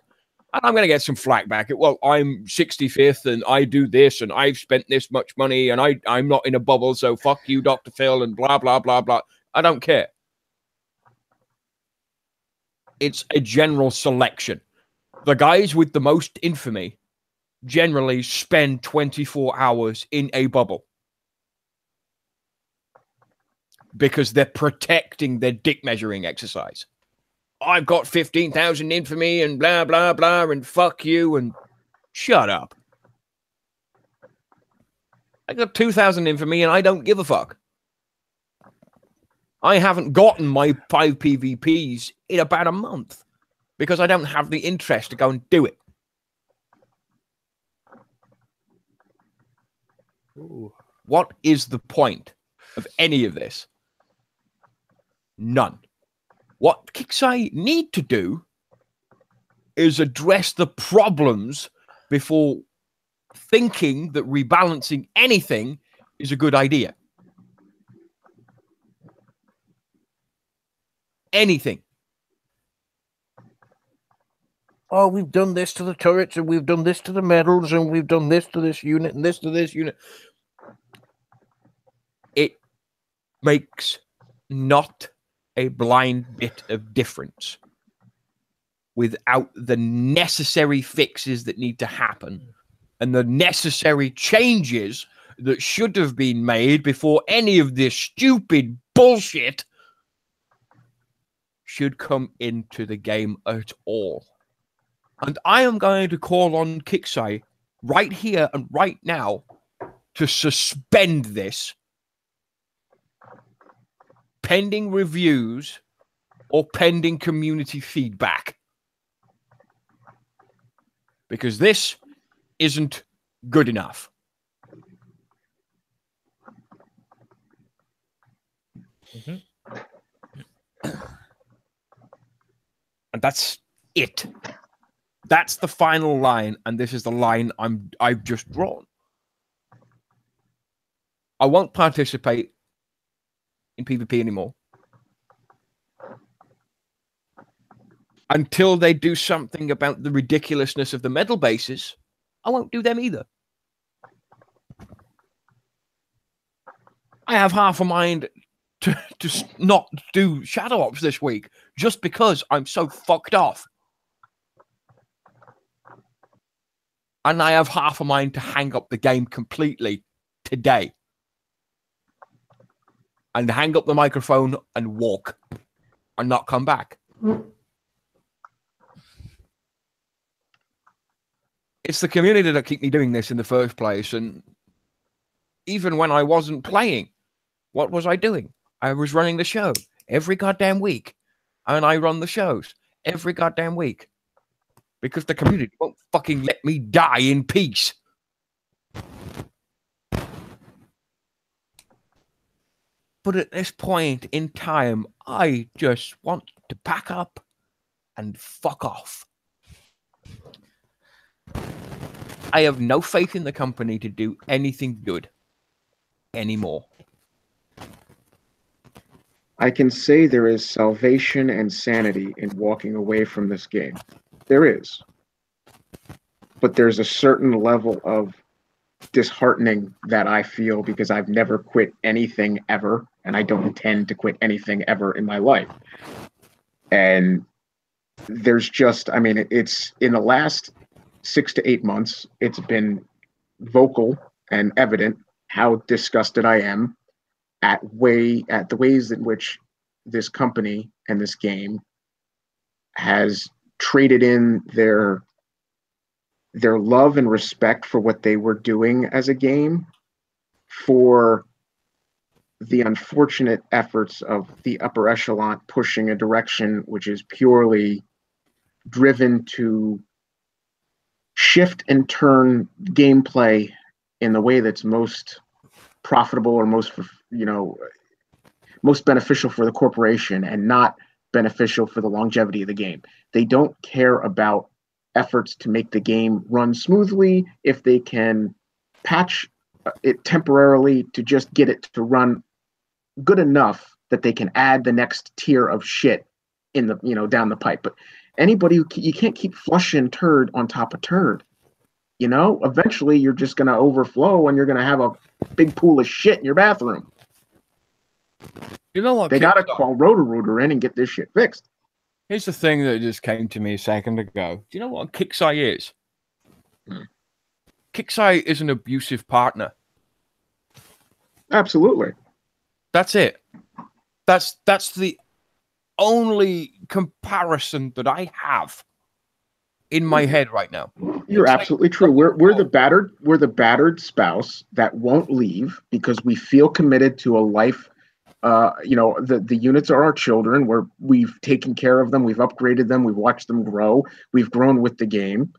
And I'm going to get some flack back. Well, I'm 65th and I do this and I've spent this much money and I'm not in a bubble, so fuck you, Dr. Phil, and blah, blah, blah, blah. I don't care. It's a general selection. The guys with the most infamy generally spend 24 hours in a bubble. Because they're protecting their dick measuring exercise. I've got 15,000 infamy and blah, blah, blah, and fuck you, and shut up. I got 2,000 infamy and I don't give a fuck. I haven't gotten my 5 PvPs in about a month. because I don't have the interest to go and do it. Ooh. What is the point of any of this? None. What Kixeye need to do is address the problems before thinking that rebalancing anything is a good idea. Anything. Oh, we've done this to the turrets, and we've done this to the medals, and we've done this to this unit, and this to this unit. It makes not a blind bit of difference without the necessary fixes that need to happen and the necessary changes that should have been made before any of this stupid bullshit should come into the game at all. And I am going to call on Kixeye right here and right now to suspend this pending reviews or pending community feedback. Because this isn't good enough. And that's it. That's the final line, and this is the line I've just drawn. I won't participate in PvP anymore until they do something about the ridiculousness of the medal bases. I won't do them either. I have half a mind to not do Shadow Ops this week just because I'm so fucked off. And I have half a mind to hang up the game completely today. And hang up the microphone and walk. And not come back. It's the community that keep me doing this in the first place. And even when I wasn't playing, what was I doing? I was running the show every goddamn week. And I run the shows every goddamn week. Because the community won't fucking let me die in peace. But at this point in time, I just want to pack up and fuck off. I have no faith in the company to do anything good anymore. I can say there is salvation and sanity in walking away from this game. There is. But there's a certain level of disheartening that I feel because I've never quit anything ever, and I don't intend to quit anything ever in my life. And there's just, I mean, it's in the last 6 to 8 months, it's been vocal and evident how disgusted I am at the ways in which this company and this game has traded in their love and respect for what they were doing as a game for the unfortunate efforts of the upper echelon pushing a direction which is purely driven to shift and turn gameplay in the way that's most profitable or most beneficial for the corporation and not beneficial for the longevity of the game. They don't care about efforts to make the game run smoothly if they can patch it temporarily to just get it to run good enough that they can add the next tier of shit in the down the pipe. But you can't keep flushing turd on top of turd. Eventually you're just going to overflow and you're going to have a big pool of shit in your bathroom. You know what? They got to call Roto-Rooter in and get this shit fixed. Here's the thing that just came to me a second ago. Do you know what Kixeye is? Kixeye is an abusive partner. Absolutely. That's it. That's the only comparison that I have in my head right now. You're absolutely true. We're the battered spouse that won't leave because we feel committed to a life The units are our children. We've taken care of them. We've upgraded them. We've watched them grow. We've grown with the game.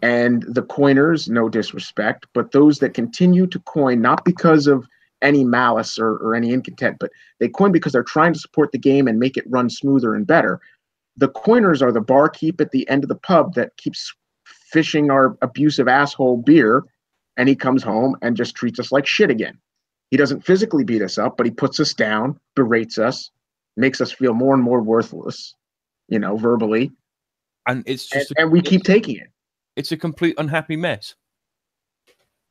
And the coiners, no disrespect, but those that continue to coin, not because of any malice or any incontent, but they coin because they're trying to support the game and make it run smoother and better. The coiners are the barkeep at the end of the pub that keeps fishing our abusive asshole beer, and he comes home and just treats us like shit again. He doesn't physically beat us up, but he puts us down, berates us, makes us feel more and more worthless, verbally. And it's just and we keep taking it. It's a complete unhappy mess.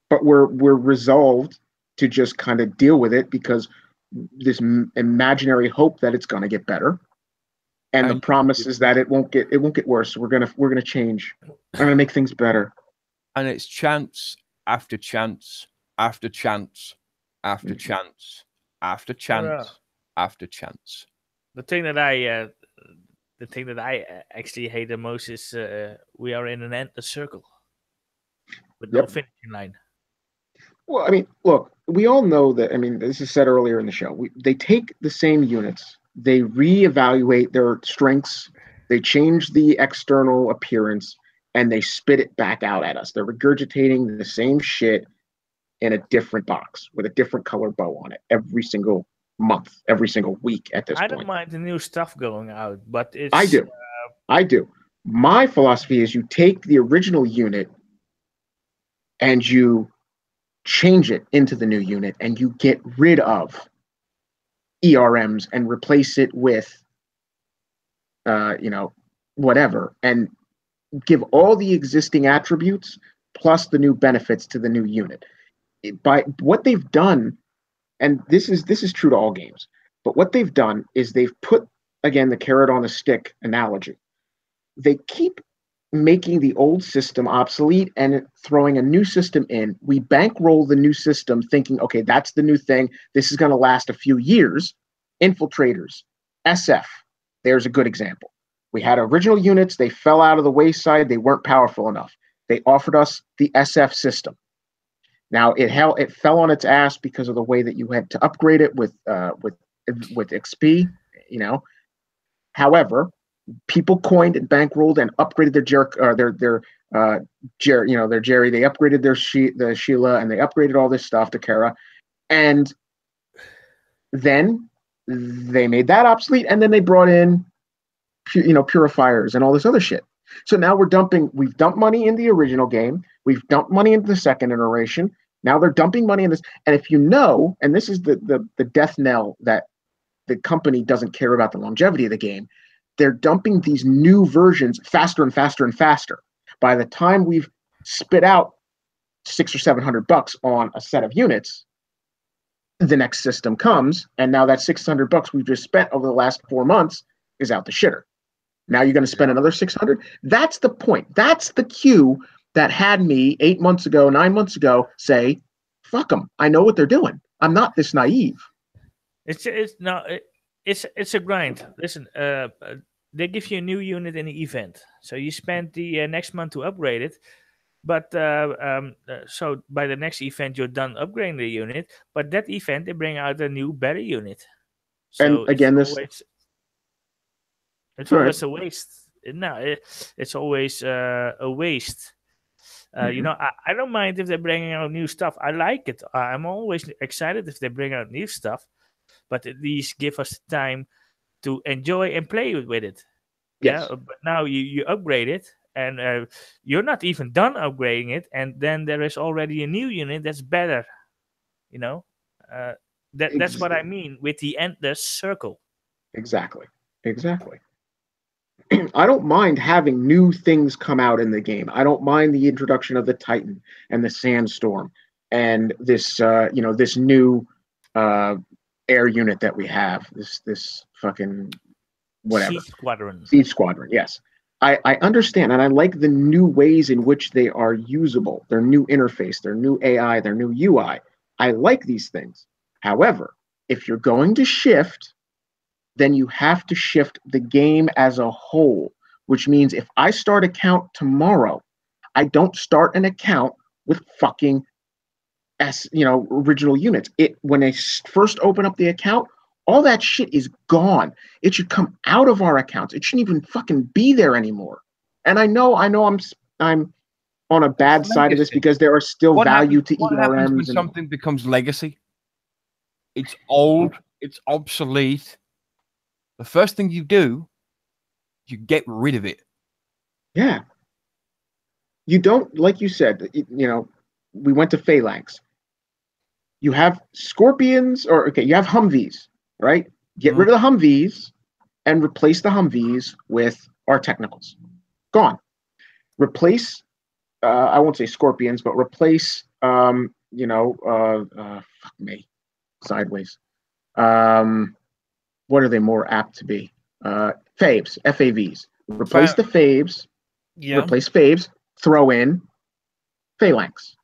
But we're resolved to just kind of deal with it because this imaginary hope that it's going to get better, and the promise is that it won't get worse. We're gonna change. We're gonna make things better. And it's chance after chance after chance after chance after chance after chance. The thing that I actually hate the most is we are in an endless circle with no finishing line. Well, I mean, look, we all know that. I mean, this is said earlier in the show. They take the same units, they reevaluate their strengths, they change the external appearance, and they spit it back out at us. They're regurgitating the same shit in a different box with a different color bow on it every single month, every single week at this point. I don't mind the new stuff going out, but it's... I do. My philosophy is you take the original unit and you change it into the new unit and you get rid of ERMs and replace it with, whatever, and give all the existing attributes plus the new benefits to the new unit. By what they've done, and this is true to all games, but what they've done is they've put, again, the carrot on the stick analogy. They keep making the old system obsolete and throwing a new system in. We bankroll the new system thinking, okay, that's the new thing. This is going to last a few years. Infiltrators, SF, there's a good example. We had original units. They fell out of the wayside. They weren't powerful enough. They offered us the SF system. Now it fell on its ass because of the way that you had to upgrade it with XP, However, people coined and bankrolled and upgraded their Jerry. They upgraded the Sheila, and they upgraded all this stuff to Kara, and then they made that obsolete, and then they brought in purifiers and all this other shit. So now we've dumped money in the original game. We've dumped money into the second iteration. Now they're dumping money in this. And if and this is the death knell that the company doesn't care about the longevity of the game, they're dumping these new versions faster and faster and faster. By the time we've spit out $600 or $700 on a set of units, the next system comes, and now that $600 we've just spent over the last 4 months is out the shitter. Now you're going to spend another $600. That's the point. That's the cue that had me 8 months ago, 9 months ago say, "Fuck them. I know what they're doing. I'm not this naive." It's a grind. Listen, they give you a new unit in the event, so you spend the next month to upgrade it. But so by the next event, you're done upgrading the unit. But that event, they bring out a new, better unit. So and again, it's always a waste. No, it's always a waste. I don't mind if they're bringing out new stuff. I like it. I'm always excited if they bring out new stuff, but at least give us time to enjoy and play with it. Yes. Yeah, but now you upgrade it, and you're not even done upgrading it, and then there is already a new unit that's better. That's what I mean with the endless circle. Exactly. I don't mind having new things come out in the game. I don't mind the introduction of the Titan and the Sandstorm and this this new air unit that we have. This fucking whatever. Siege Squadron. Yes. I understand, and I like the new ways in which they are usable. Their new interface, their new AI, their new UI. I like these things. However, if you're going to shift, then you have to shift the game as a whole, which means if I start a count tomorrow, I don't start an account with fucking original units. When I first open up the account, All that shit is gone. It should come out of our accounts. It shouldn't even fucking be there anymore. And I know I'm on a bad side of this because there are still value to what happens when ERMs. something becomes legacy? It's old. It's obsolete. The first thing you do, you get rid of it. Yeah. You don't, like you said, we went to Phalanx. You have Scorpions, you have Humvees, right? Get rid of the Humvees and replace the Humvees with our technicals. Gone. Replace, I won't say Scorpions, but replace, fuck me, sideways. What are they more apt to be? Faves, FAVs. Replace the Faves, replace Faves, throw in Phalanx.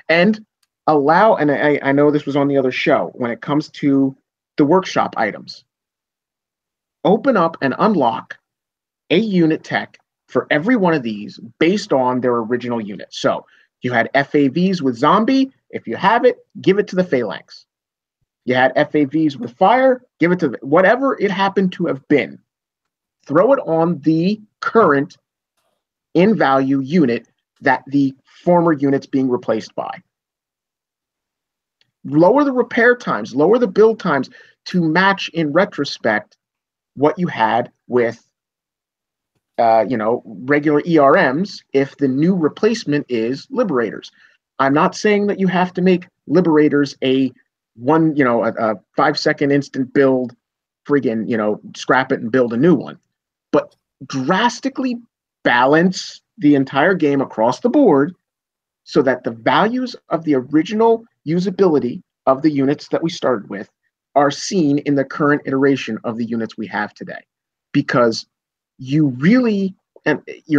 And allow, and I know this was on the other show, when it comes to the workshop items, open up and unlock a unit tech for every one of these based on their original unit. So you had FAVs with zombie. If you have it, give it to the Phalanx. You had FAVs with fire, give it to whatever it happened to have been. Throw it on the current in value unit that the former unit's being replaced by. Lower the repair times, lower the build times to match in retrospect what you had with regular ERMs if the new replacement is Liberators. I'm not saying that you have to make Liberators a 5-second instant build, scrap it and build a new one. But drastically balance the entire game across the board so that the values of the original usability of the units that we started with are seen in the current iteration of the units we have today. Because you're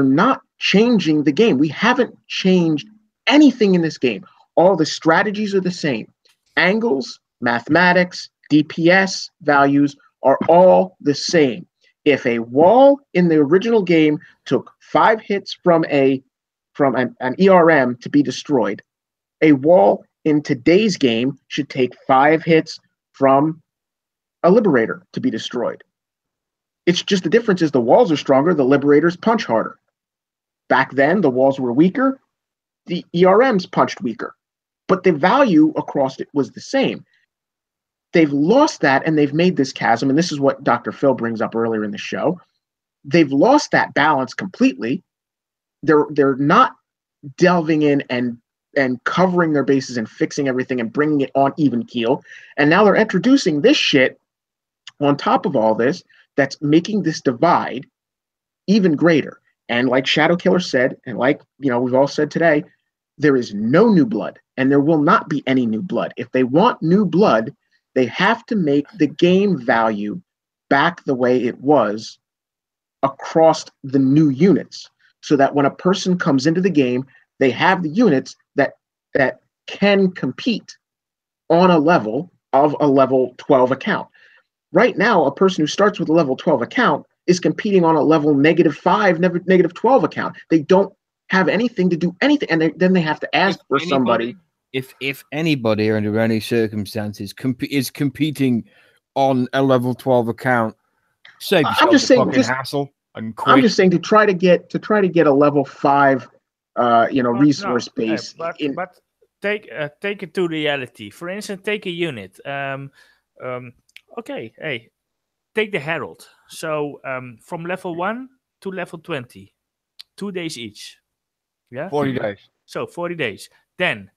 not changing the game. We haven't changed anything in this game. All the strategies are the same. Angles, mathematics, DPS values are all the same. If a wall in the original game took 5 hits from an ERM to be destroyed, a wall in today's game should take 5 hits from a Liberator to be destroyed. It's just the difference is the walls are stronger, the Liberators punch harder. Back then, the walls were weaker, the ERMs punched weaker, but the value across it was the same. They've lost that, and they've made this chasm, and this is what Dr. Phil brings up earlier in the show. They've lost that balance completely. They're not delving in and covering their bases and fixing everything and bringing it on even keel. And now they're introducing this shit on top of all this that's making this divide even greater. And like Shadow Killer said, and like we've all said today, there is no new blood, and there will not be any new blood. If they want new blood, they have to make the game value back the way it was across the new units, so that when a person comes into the game, they have the units that can compete on a level of a level 12 account. Right now, a person who starts with a level 12 account is competing on a level -5, -12 account. They don't have anything to do anything, and then they have to ask for somebody. If anybody under any circumstances is competing on a level 12 account, save yourself I'm just saying, hassle and quit. I'm just saying to try to get a level 5, resource base. But take it to reality. For instance, take a unit. Okay, hey, take the Herald. So from level 1 to level 20, 2 days each. Yeah, 40 days. So 40 days. Then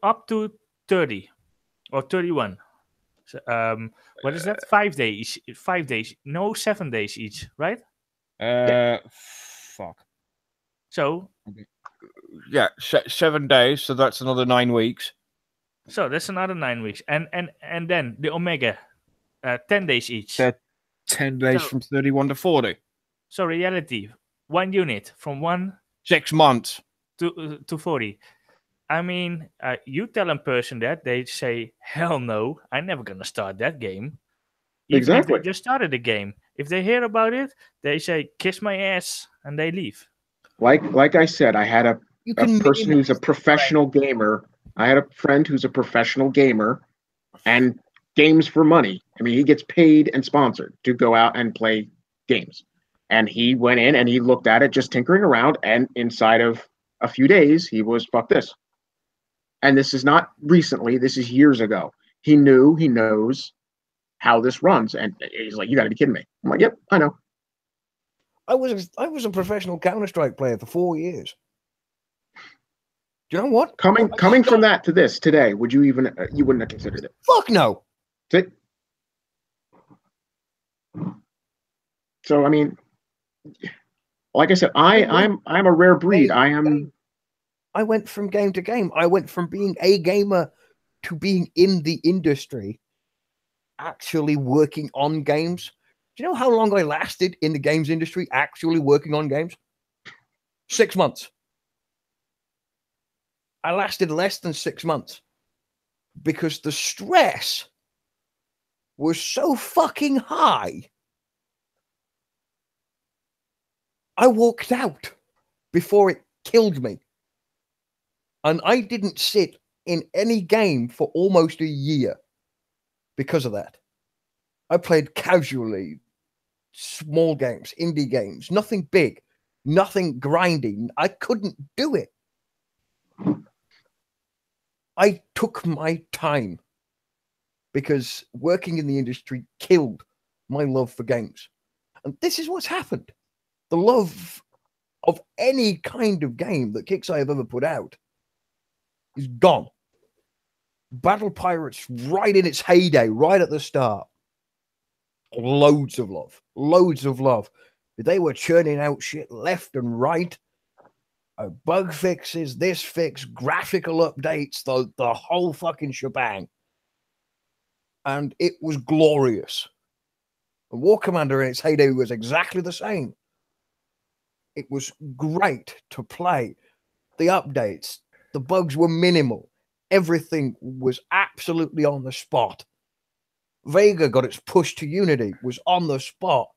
up to 30 or 31. So, what is that? 5 days. 5 days. No, 7 days each, right? Fuck. So. Yeah, 7 days. So that's another 9 weeks. So that's another 9 weeks, and then the Omega, 10 days each. 10 days from 31 to 40. So reality, 1 unit from 6 months to 40. I mean, you tell a person that, they say, hell no, I'm never gonna start that game. Even Exactly. if they just started the game. If they hear about it, they say, kiss my ass, and they leave. Like I said, I had a person who's a professional gamer. I had a friend who's a professional gamer, and games for money. I mean, he gets paid and sponsored to go out and play games. And he went in and he looked at it just tinkering around, and inside of a few days, he was, fuck this. And this is not recently, this is years ago. He knows how this runs. And he's like, you got to be kidding me. I'm like, yep, I know. I was a professional Counter-Strike player for 4 years. Do you know what? Coming from that to this today, would you even, you wouldn't have considered it? Fuck no. So, I mean, like I said, I'm a rare breed. I went from game to game. I went from being a gamer to being in the industry, actually working on games. Do you know how long I lasted in the games industry actually working on games? 6 months. I lasted less than 6 months because the stress was so fucking high. I walked out before it killed me. And I didn't sit in any game for almost a year because of that. I played casually, small games, indie games, nothing big, nothing grinding. I couldn't do it. I took my time because working in the industry killed my love for games. And this is what's happened. The love of any kind of game that KixEye have ever put out is gone. Battle Pirates, right in its heyday, right at the start. Loads of love. Loads of love. They were churning out shit left and right. Bug fixes, this fix, graphical updates, the whole fucking shebang. And it was glorious. War Commander in its heyday was exactly the same. It was great to play. The updates, the bugs were minimal. Everything was absolutely on the spot. Vega got its push to Unity, was on the spot.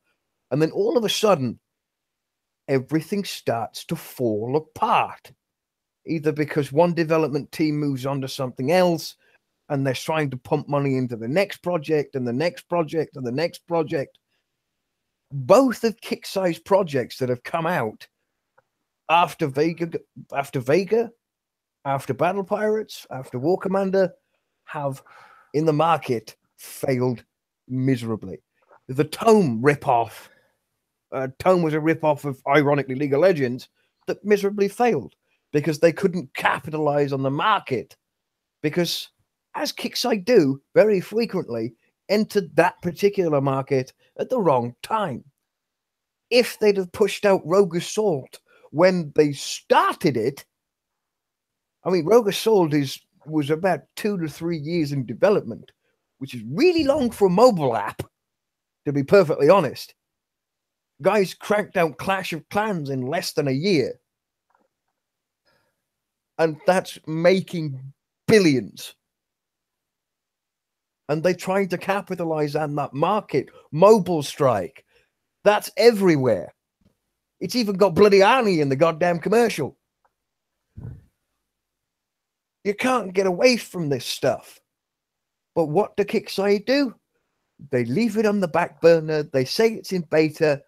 And then all of a sudden, everything starts to fall apart. Either because one development team moves on to something else, and they're trying to pump money into the next project, and the next project, and the next project. Both of KixEye's projects that have come out after Vega, after Battle Pirates, after War Commander, have in the market failed miserably. The Tome ripoff, Tome was a ripoff of, ironically, League of Legends that miserably failed because they couldn't capitalize on the market. Because, as KixEye do very frequently, entered that particular market at the wrong time. If they'd have pushed out Rogue Assault when they started it, I mean, Rogue Assault was about 2 to 3 years in development, which is really long for a mobile app, to be perfectly honest. Guys cranked out Clash of Clans in less than a year. And that's making billions. And they tried to capitalize on that market. Mobile Strike. That's everywhere. It's even got bloody Arnie in the goddamn commercial. You can't get away from this stuff. But what do KixEye do? They leave it on the back burner. They say it's in beta.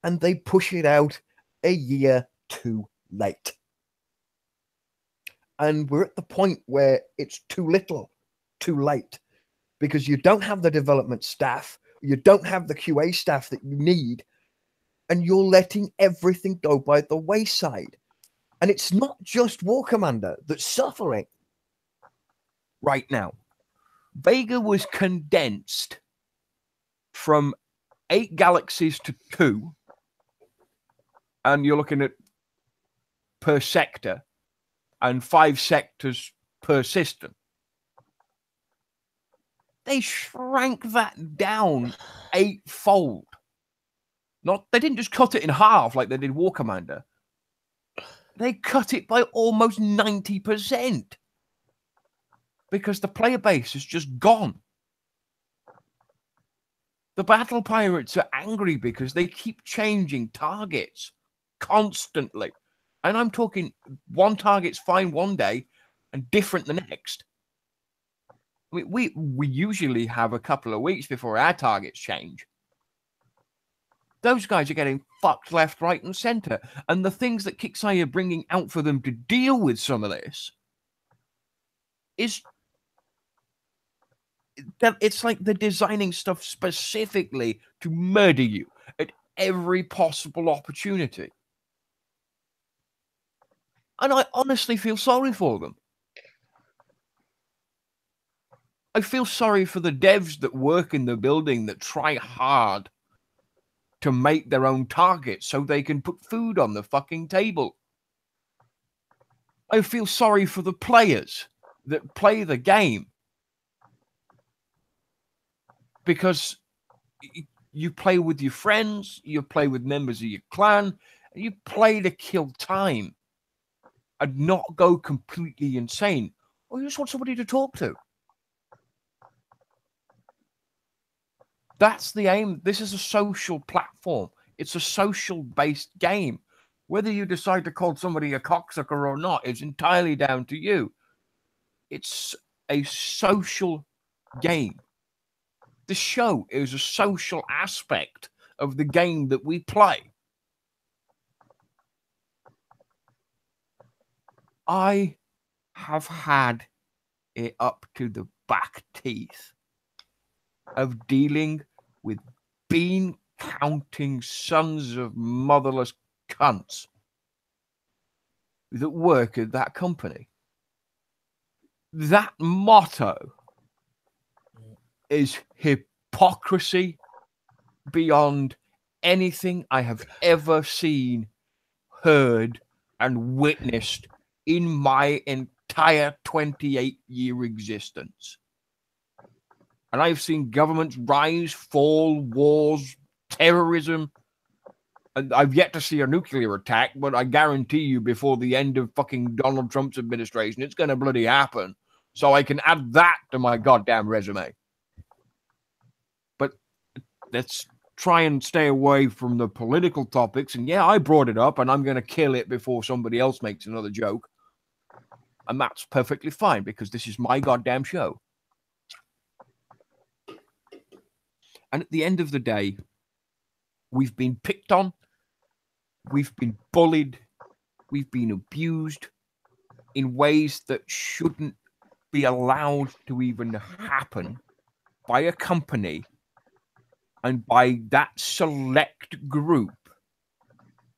And they push it out a year too late. And we're at the point where it's too little, too late. Because you don't have the development staff, you don't have the QA staff that you need, and you're letting everything go by the wayside. And it's not just War Commander that's suffering right now. Vega was condensed from 8 galaxies to 2, and you're looking at per sector, and 5 sectors per system. They shrank that down 8-fold. They didn't just cut it in half like they did War Commander. They cut it by almost 90% because the player base is just gone. The Battle Pirates are angry because they keep changing targets constantly. And I'm talking one target's fine one day and different the next. I mean, we usually have a couple of weeks before our targets change. Those guys are getting fucked left, right, and center. And the things that Kixeye are bringing out for them to deal with some of this is that it's like they're designing stuff specifically to murder you at every possible opportunity. And I honestly feel sorry for them. I feel sorry for the devs that work in the building that try hard to make their own targets so they can put food on the fucking table. I feel sorry for the players that play the game. Because you play with your friends, you play with members of your clan, and you play to kill time and not go completely insane. Or you just want somebody to talk to. That's the aim. This is a social platform. It's a social-based game. Whether you decide to call somebody a cocksucker or not is entirely down to you. It's a social game. The show is a social aspect of the game that we play. I have had it up to the back teeth of dealing with bean-counting sons of motherless cunts that work at that company. That motto is hypocrisy beyond anything I have ever seen, heard, and witnessed in my entire 28-year existence. And I've seen governments rise, fall, wars, terrorism. And I've yet to see a nuclear attack, but I guarantee you before the end of fucking Donald Trump's administration, it's going to bloody happen. So I can add that to my goddamn resume. But let's try and stay away from the political topics. And yeah, I brought it up, and I'm going to kill it before somebody else makes another joke. And that's perfectly fine, because this is my goddamn show. And at the end of the day, we've been picked on, we've been bullied, we've been abused in ways that shouldn't be allowed to even happen by a company and by that select group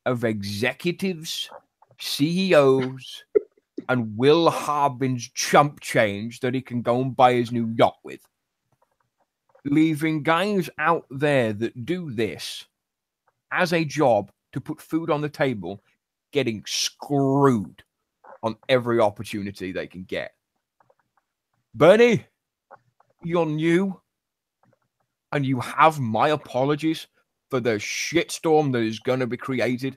of executives, CEOs, and Will Harbin's chump change that he can go and buy his new yacht with. Leaving guys out there that do this as a job to put food on the table, getting screwed on every opportunity they can get. Bernie, you're new, and you have my apologies for the shitstorm that is going to be created.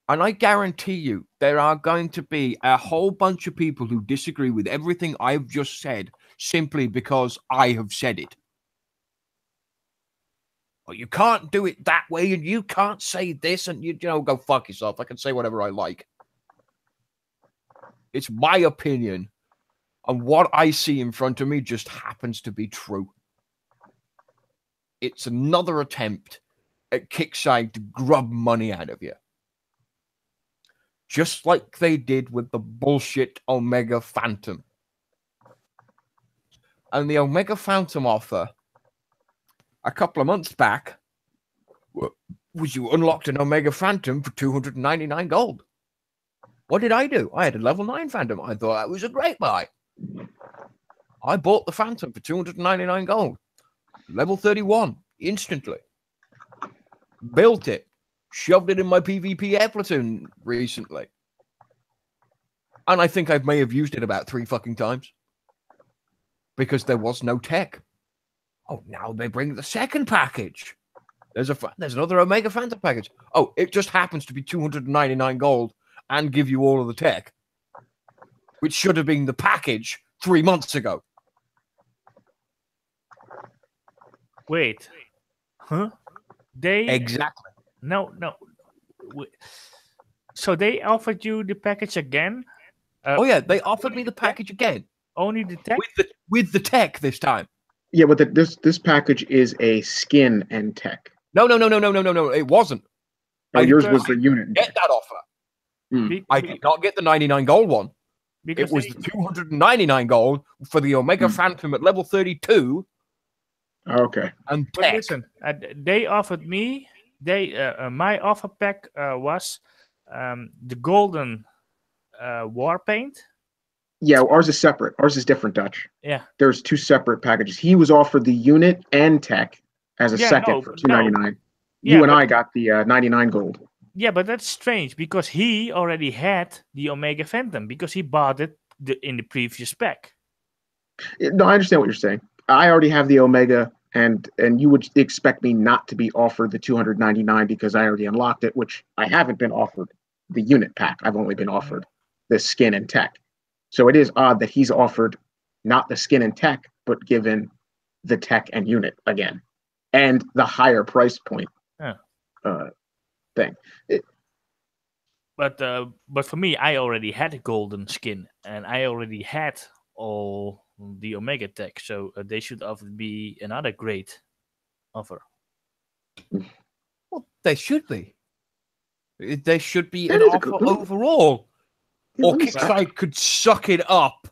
And I guarantee you, there are going to be a whole bunch of people who disagree with everything I've just said simply because I have said it. Well, you can't do it that way, and you can't say this, and you know, go fuck yourself. I can say whatever I like. It's my opinion, and what I see in front of me just happens to be true. It's another attempt at Kixeye to grub money out of you. Just like they did with the bullshit Omega Phantom. And the Omega Phantom offer a couple of months back was you unlocked an Omega Phantom for 299 gold. What did I do? I had a level 9 Phantom. I thought that was a great buy. I bought the Phantom for 299 gold. Level 31 instantly. Built it. Shoved it in my PvP air platoon recently. And I think I may have used it about 3 fucking times. Because there was no tech. Oh, now they bring the second package. There's another Omega Phantom package. Oh, it just happens to be 299 gold and give you all of the tech. Which should have been the package 3 months ago. Wait. Huh? They... Exactly. No. So they offered you the package again? Oh, yeah, they offered me the package again. Only the tech. with the tech this time. Yeah, but this package is a skin and tech. No. It wasn't. Oh, I yours was the personally unit. Get that offer. I did not get the 99 gold one. Because It was the 299 gold for the Omega Phantom at level 32 Okay. and But tech. listen, they offered me. My offer pack was the golden war paint. Yeah, ours is separate. Ours is different, Dutch. Yeah. There's two separate packages. He was offered the unit and tech as a second for 299. Yeah, You and I got the 99 gold. Yeah, but that's strange because he already had the Omega Phantom because he bought it in the previous pack. No, I understand what you're saying. I already have the Omega, and you would expect me not to be offered the 299 because I already unlocked it, which I haven't been offered the unit pack. I've only been offered the skin and tech. So it is odd that he's offered not the skin and tech, but given the tech and unit again, and the higher price point thing. But for me, I already had a golden skin, and I already had all the Omega tech, so they should offer me another great offer. Well, they should be. There should be That an is a offer good- overall. Yeah, Or let me- Kickside could suck it up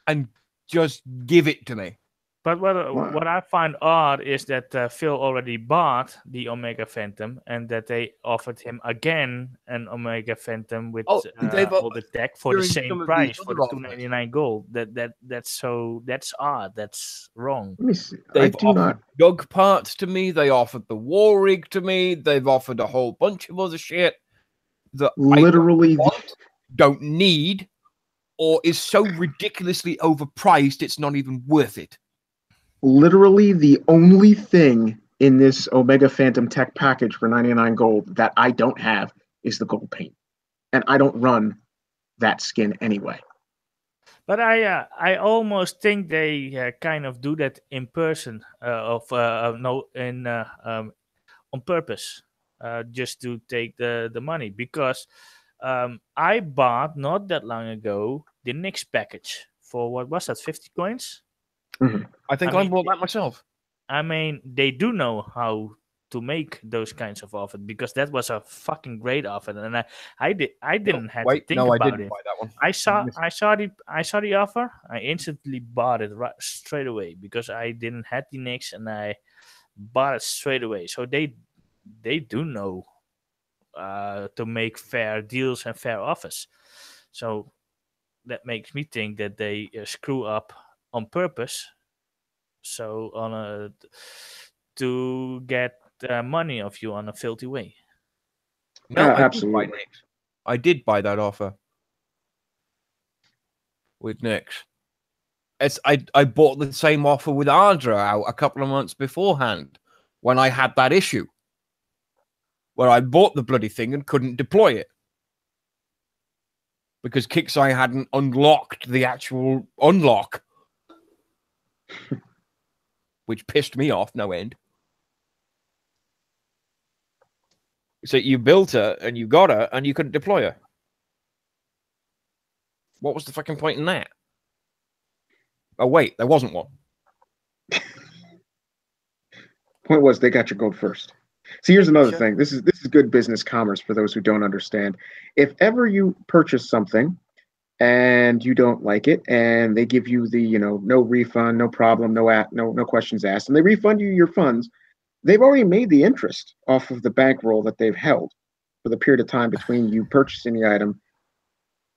and just give it to me. But what I find odd is that Phil already bought the Omega Phantom, and that they offered him again an Omega Phantom with they've all the tech for the during same some of price these for other the offers. 299 gold. That's odd. That's wrong. Let me see. They've I do offered not. dog parts to me. They offered the war rig to me. They've offered a whole bunch of other shit that Literally, don't need, or is so ridiculously overpriced it's not even worth it. literally the only thing in this Omega Phantom tech package for 99 gold that I don't have is the gold paint, and I don't run that skin anyway. But I almost think they kind of do that in person, on purpose, just to take the money, because I bought not that long ago the Nix package for what was that, 50 coins? I think I I mean, bought that myself. I mean, they do know how to make those kinds of offers because that was a fucking great offer, and I didn't have to think I about didn't it. buy that one. I saw the offer. I instantly bought it straight away because I didn't have the Nix, and I bought it straight away. So they do know to make fair deals and fair offers. So that makes me think that they screw up on purpose. So to get money off you on a filthy way. No, I absolutely. did buy Nix. I did buy that offer with Nix. I bought the same offer with Ardra out a couple of months beforehand when I had that issue where I bought the bloody thing and couldn't deploy it because Kicksai hadn't unlocked the actual unlock, which pissed me off no end. So you built her and you got her and you couldn't deploy her. What was the fucking point in that? Oh, wait, there wasn't one. Point was they got your gold first. See, here's another thing. This is good business commerce for those who don't understand. If ever you purchase something and you don't like it, and they give you the no refund, no problem, no questions asked, and they refund you your funds, they've already made the interest off of the bankroll that they've held for the period of time between you purchasing the item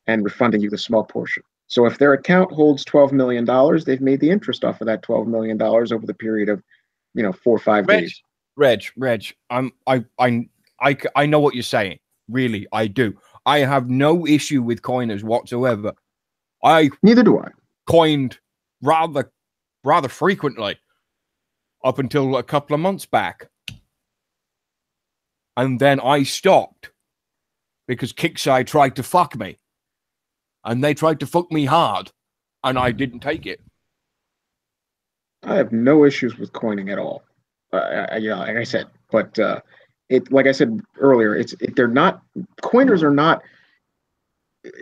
and refunding you the small portion. So if their account holds $12 million, they've made the interest off of that $12 million over the period of 4 or 5 days. Reg, I know what you're saying. Really, I do. I have no issue with coiners whatsoever. Neither do I. Coined rather frequently up until a couple of months back. And then I stopped because Kickside tried to fuck me. And they tried to fuck me hard. And I didn't take it. I have no issues with coining at all. Like I said, but like I said earlier, they're not, coiners are not,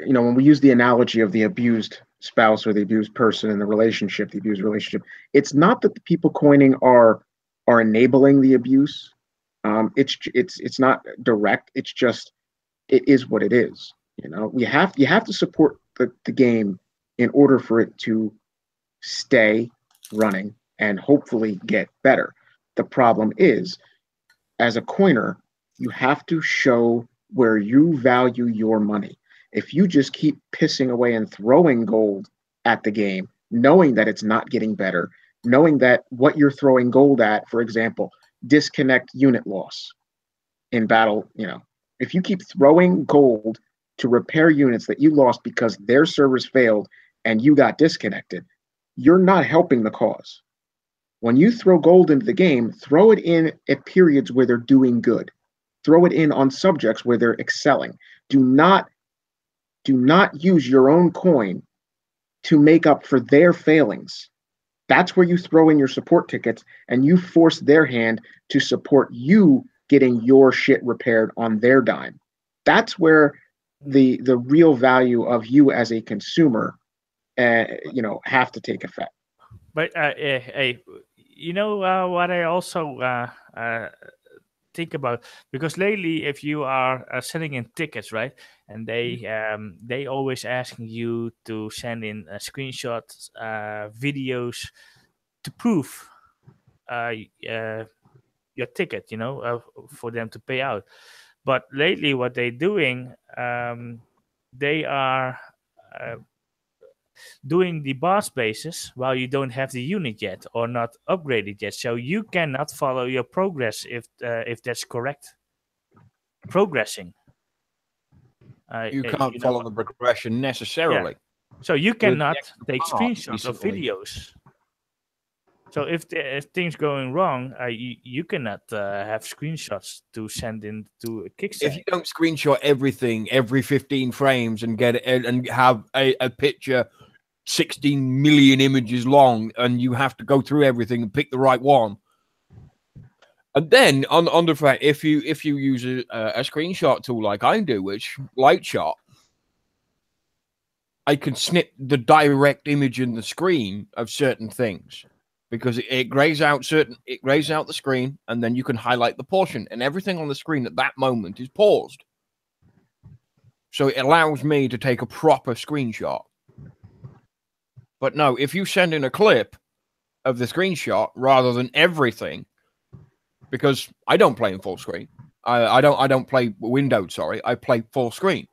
when we use the analogy of the abused spouse or the abused person in the relationship, the abused relationship. It's not that the people coining are enabling the abuse. It's not direct. It's just it is what it is. You know, you have to support the game in order for it to stay running and hopefully get better. The problem is, as a coiner, you have to show where you value your money. If you just keep pissing away and throwing gold at the game, knowing that it's not getting better, knowing that what you're throwing gold at, for example, disconnect unit loss in battle, you know, if you keep throwing gold to repair units that you lost because their servers failed and you got disconnected, you're not helping the cause. When you throw gold into the game, throw it in at periods where they're doing good. Throw it in on subjects where they're excelling. Do not use your own coin to make up for their failings. That's where you throw in your support tickets and you force their hand to support you getting your shit repaired on their dime. That's where the real value of you as a consumer, have to take effect. But hey, you know what I also think about, because lately, if you are sending in tickets, right, and they always asking you to send in screenshots, videos to prove your ticket, for them to pay out. But lately, what they're doing, they are doing the boss basis while you don't have the unit yet or not upgraded yet, so you cannot follow your progress if that's correct. Progressing. You can't follow the progression necessarily. So you cannot take part screenshots of recently. videos. So if things going wrong, you cannot have screenshots to send in to a Kickstarter. If you don't screenshot everything every 15 frames and get it and have a picture 16 million images long, and you have to go through everything and pick the right one. And then on the fact, if you use a screenshot tool like I do, which Lightshot, I can snip the direct image in the screen of certain things, because it grays out the screen, and then you can highlight the portion, and everything on the screen at that moment is paused. So it allows me to take a proper screenshot. But no, if you send in a clip of the screenshot rather than everything, because I don't play in full screen. I don't play windowed, sorry. I play full screen.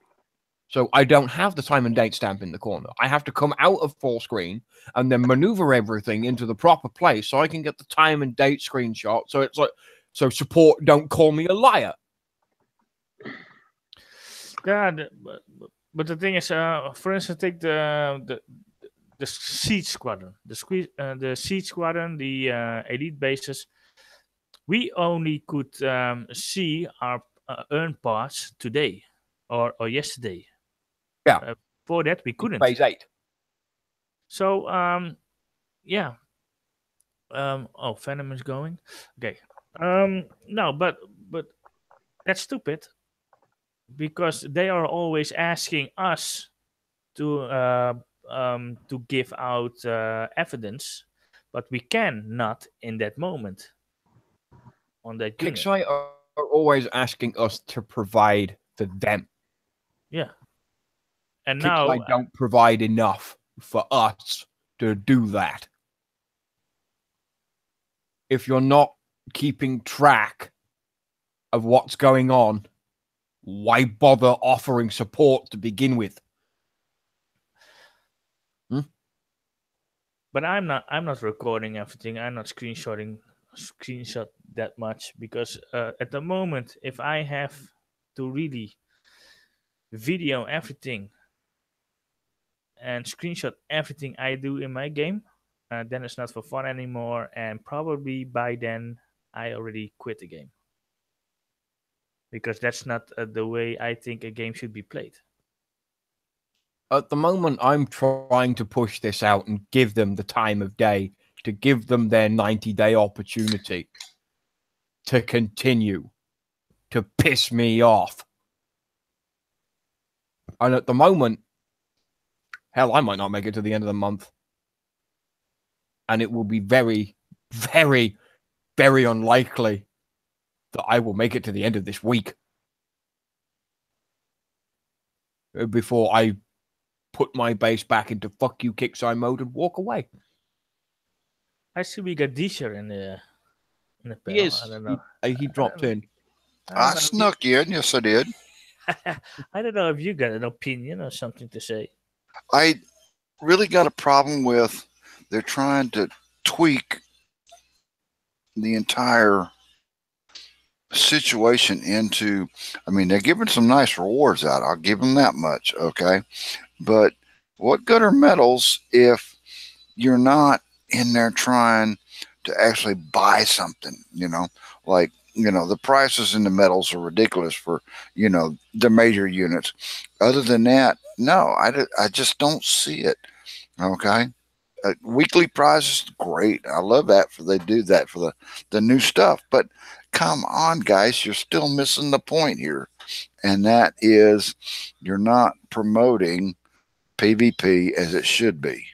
So I don't have the time and date stamp in the corner. I have to come out of full screen and then maneuver everything into the proper place so I can get the time and date screenshot. So it's like, so support don't call me a liar. Yeah, but the thing is, for instance, take the Siege Squadron, the Siege Squadron, the elite bases. We only could see our earn parts today or yesterday. Yeah. For that, we couldn't. Phase 8. So, yeah. Venom is going. Okay. No, but that's stupid, because they are always asking us to give out evidence, but we cannot in that moment on that unit. Kickstarter are always asking us to provide for them. Yeah. And now Kickstarter don't provide enough for us to do that. If you're not keeping track of what's going on, why bother offering support to begin with? But I'm not recording everything. I'm not screenshot that much, because at the moment, if I have to really video everything and screenshot everything I do in my game, then it's not for fun anymore, and probably by then I already quit the game, because that's not the way I think a game should be played. At the moment, I'm trying to push this out and give them the time of day, to give them their 90-day opportunity to continue to piss me off. And at the moment, Hell, I might not make it to the end of the month. And it will be very, very, very unlikely that I will make it to the end of this week before I put my base back into fuck you Kicksai mode and walk away. I see we got Disher in the panel. Yes, I don't know. he dropped in. I snuck in. Yes, I did. I don't know if you got an opinion or something to say. I really got a problem with they're trying to tweak the entire situation into, I mean, they're giving some nice rewards out. I'll give them that much. Okay. But what good are medals if you're not in there trying to actually buy something, like, the prices in the medals are ridiculous for, the major units. Other than that, no, I just don't see it. Okay. Weekly prizes, great. I love that they do that for the new stuff. But come on, guys, you're still missing the point here. And that is you're not promoting PvP as it should be.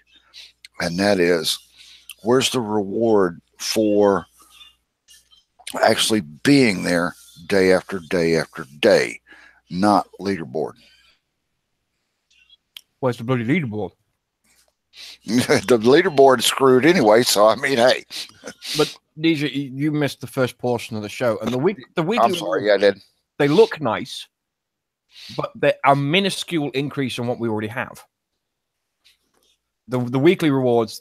And that is, where's the reward for actually being there day after day after day, not leaderboard? Where's the bloody leaderboard? The leaderboard is screwed anyway, so I mean, hey. But Deja, you missed the first portion of the show, and the week. I'm sorry, I did. They look nice, but they're a minuscule increase on what we already have. The weekly rewards,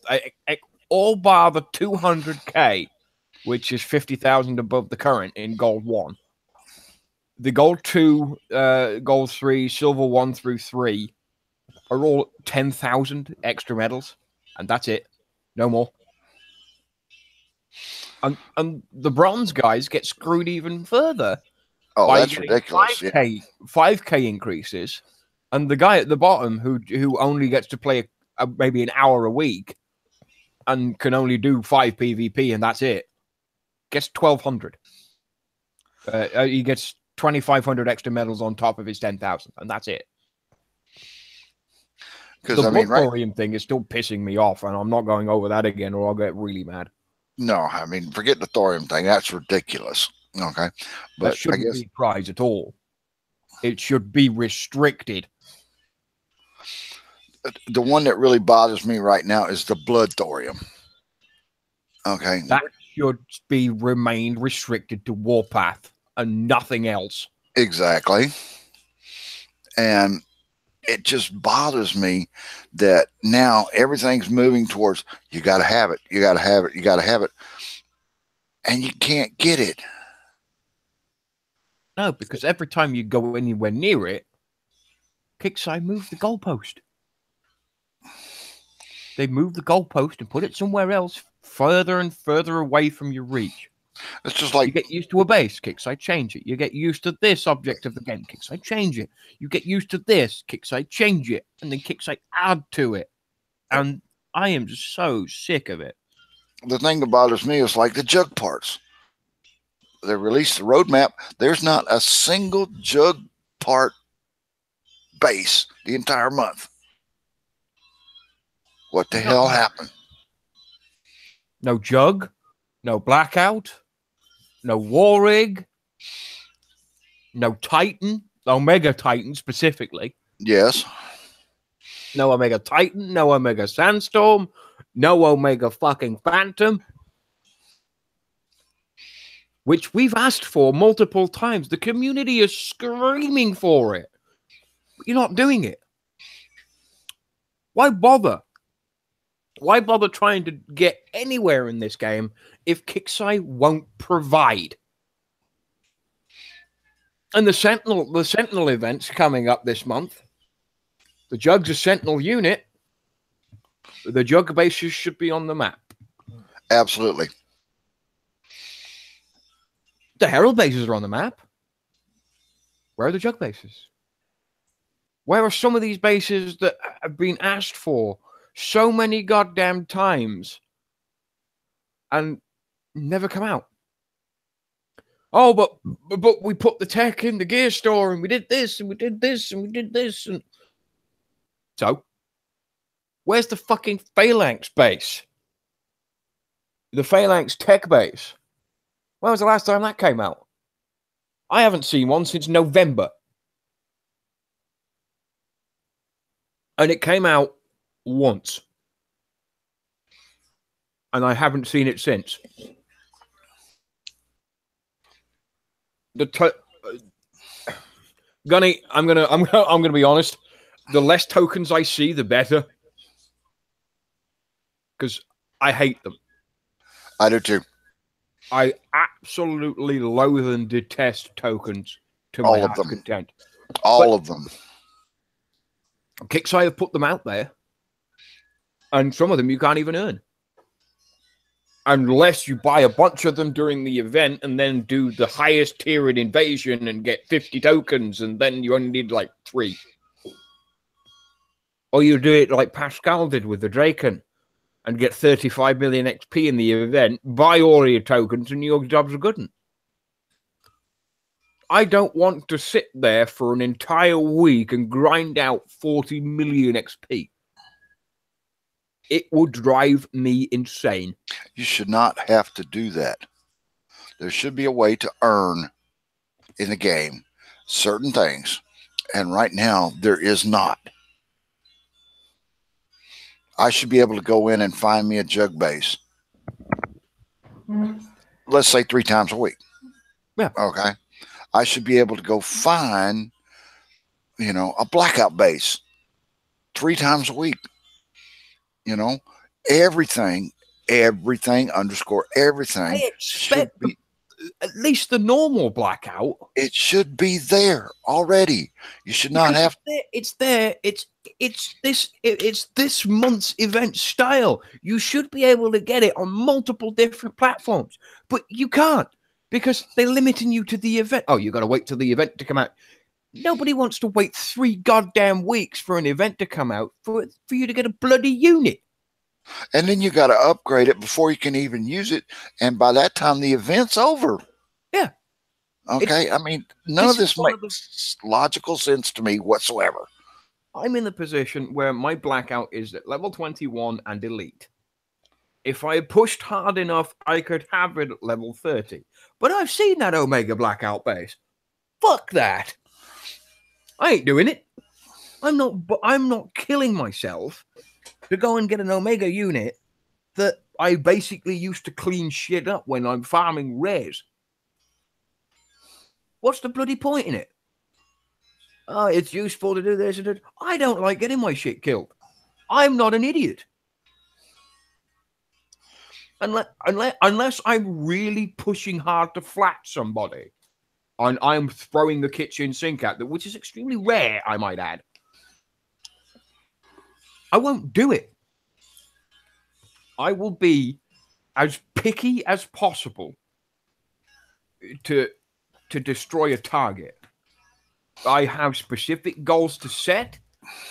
all bar the 200k, which is 50,000 above the current in Gold 1. The Gold 2, Gold 3, Silver 1 through 3 are all 10,000 extra medals, and that's it. No more. And the bronze guys get screwed even further. Oh, that's ridiculous. 5k increases, and the guy at the bottom who only gets to play maybe an hour a week and can only do 5 PvP and that's it, gets 1,200. He gets 2,500 extra medals on top of his 10,000, and that's it. Because the thorium thing is still pissing me off, and I'm not going over that again, or I'll get really mad. No, I mean, forget the thorium thing. That's ridiculous. Okay, but that shouldn't be a prize at all. It should be restricted. The one that really bothers me right now is the blood thorium. Okay, that should be remained restricted to Warpath and nothing else. Exactly, and it just bothers me that now everything's moving towards you got to have it, you got to have it, you got to have it, and you can't get it. No, because every time you go anywhere near it, Kickside moves the goalpost. They move the goalpost and put it somewhere else, further and further away from your reach. It's just like you get used to a base, Kickside, change it. You get used to this object of the game, Kickside, change it. You get used to this, Kickside, change it, and then Kickside, add to it. And I am just so sick of it. The thing that bothers me is like the jug parts. They released the roadmap. There's not a single jug part base the entire month. What the hell happened? No jug, no blackout, no war rig, no Titan, Omega Titan specifically. Yes. No Omega Titan, no Omega Sandstorm, no Omega fucking Phantom. Which we've asked for multiple times. The community is screaming for it. But you're not doing it. Why bother? Why bother trying to get anywhere in this game if Kicksai won't provide? And the Sentinel event's coming up this month. The Jug's a Sentinel unit. The Jug bases should be on the map. Absolutely. The Herald bases are on the map. Where are the Jug bases? Where are some of these bases that have been asked for so many goddamn times and never come out? Oh, but we put the tech in the gear store and we did this and we did this and we did this. And so Where's the fucking Phalanx base? The Phalanx tech base. When was the last time that came out? I haven't seen one since November. And it came out once. And I haven't seen it since. Gunny, I'm gonna be honest. The less tokens I see, the better. Because I hate them. I do too. I absolutely loathe and detest tokens to All my of heart's them. content. All of them. Kickstarter have put them out there. And some of them you can't even earn. Unless you buy a bunch of them during the event and then do the highest tier in invasion and get 50 tokens, and then you only need like 3. Or you do it like Pascal did with the Draken and get 35 million XP in the event, buy all your tokens, and your job's a good one. I don't want to sit there for an entire week and grind out 40 million XP. It would drive me insane. You should not have to do that. There should be a way to earn in the game certain things. And right now, there is not. I should be able to go in and find me a jug base. Let's say 3 times a week. Yeah. Okay. I should be able to go find, a blackout base 3 times a week. Everything underscore everything. I expect at least the normal blackout. It should be there already. You should not have. It's there. It's this month's event style. You should be able to get it on multiple different platforms, but you can't because they're limiting you to the event. Oh, you got to wait till the event to come out. Nobody wants to wait 3 goddamn weeks for an event to come out for you to get a bloody unit. And then you got to upgrade it before you can even use it. And by that time, the event's over. Yeah. Okay. None of this makes logical sense to me whatsoever. I'm in the position where my blackout is at level 21 and elite. If I pushed hard enough, I could have it at level 30. But I've seen that Omega blackout base. Fuck that. I ain't doing it. I'm not killing myself to go and get an Omega unit that I basically used to clean shit up when I'm farming rares. What's the bloody point in it? Oh, it's useful to do this and that. I don't like getting my shit killed. I'm not an idiot. Unless I'm really pushing hard to flat somebody. And I'm throwing the kitchen sink at them, which is extremely rare, I might add. I won't do it. I will be as picky as possible to destroy a target. I have specific goals to set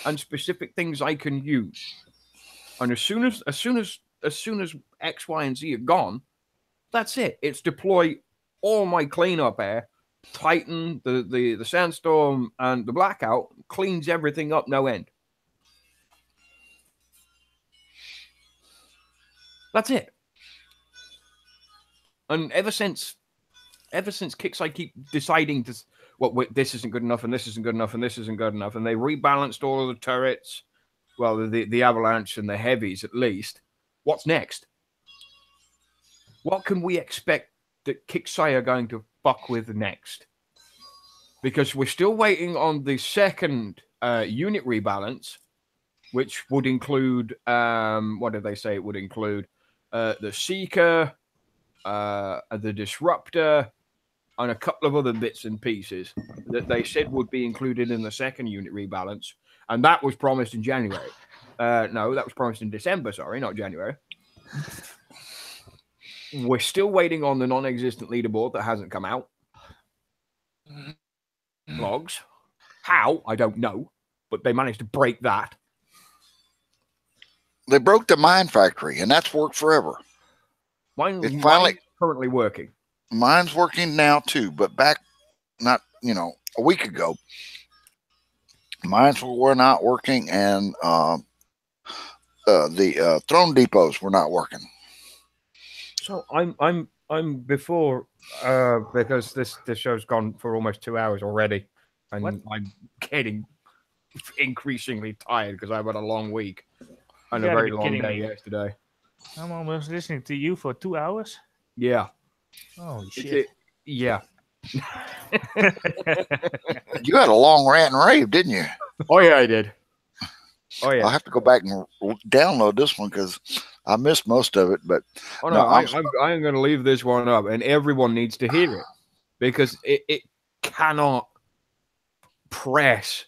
and specific things I can use. And as soon as X, Y, and Z are gone, that's it. It's deploy all my cleanup air. Titan, the sandstorm, and the blackout cleans everything up, no end. That's it. And ever since Kicks, I keep deciding to, this isn't good enough, and this isn't good enough, and this isn't good enough, and they rebalanced all of the turrets, well, the avalanche and the heavies at least. What's next? What can we expect that Kixai are going to fuck with next? Because we're still waiting on the second unit rebalance, which would include, what did they say it would include? The Seeker, the Disruptor, and a couple of other bits and pieces that they said would be included in the second unit rebalance. And that was promised in January. No, that was promised in December, sorry, not January. We're still waiting on the non-existent leaderboard that hasn't come out. Logs. How? I don't know. But they managed to break that. They broke the mine factory, and that's worked forever. Mine's currently working. Mine's working now, too. But back, a week ago, mines were not working, and the throne depots were not working. So I'm before because this show's gone for almost 2 hours already, and What? I'm getting increasingly tired because I've had a long week and a gotta very be long kidding day me. yesterday. I'm almost listening to you for 2 hours. Yeah, Holy It's shit! it- yeah. You had a long rant and rave, didn't you? Oh yeah, I did. Oh I'll yeah. have to go back and download this one because I missed most of it. But Oh no, no, I'm going to leave this one up, and everyone needs to hear it because it cannot press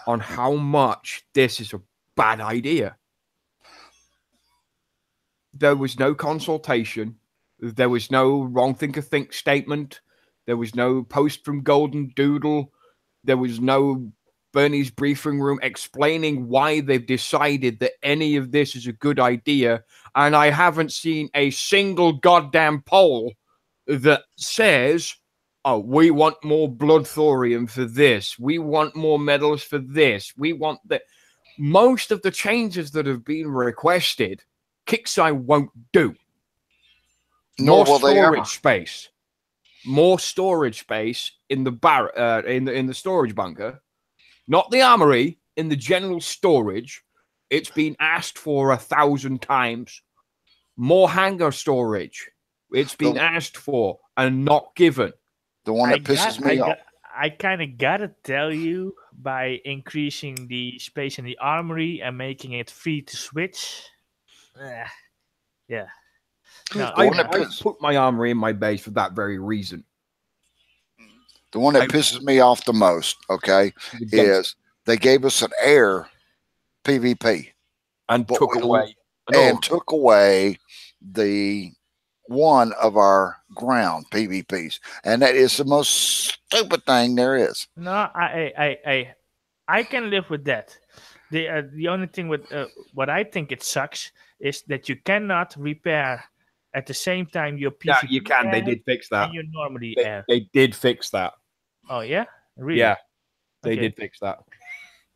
on how much this is a bad idea. There was no consultation. There was no wrong thinker think statement. There was no post from Golden Doodle. There was no Bernie's briefing room explaining why they've decided that any of this is a good idea. And I haven't seen a single goddamn poll that says, oh, we want more blood thorium for this. We want more medals for this. We want that. Most of the changes that have been requested, Kixeye won't do. nor will they ever. Storage space. More storage space in the in the storage bunker. Not the armory, in the general storage. It's been asked for 1,000 times. More hangar storage. It's been asked for and not given. The one that pisses me off. I kind of gotta tell you, by increasing the space in the armory and making it free to switch, yeah. No, I put my armory in my base for that very reason. The one that pisses me off the most, okay, is they gave us an air PvP and took away the one of our ground PvPs, and that is the most stupid thing there is. No, I can live with that. The only thing with what I think it sucks is that you cannot repair at the same time your PvP. Yeah, you can. They did fix that. And your normally air. They did fix that. Oh yeah, really? Yeah, they did fix that.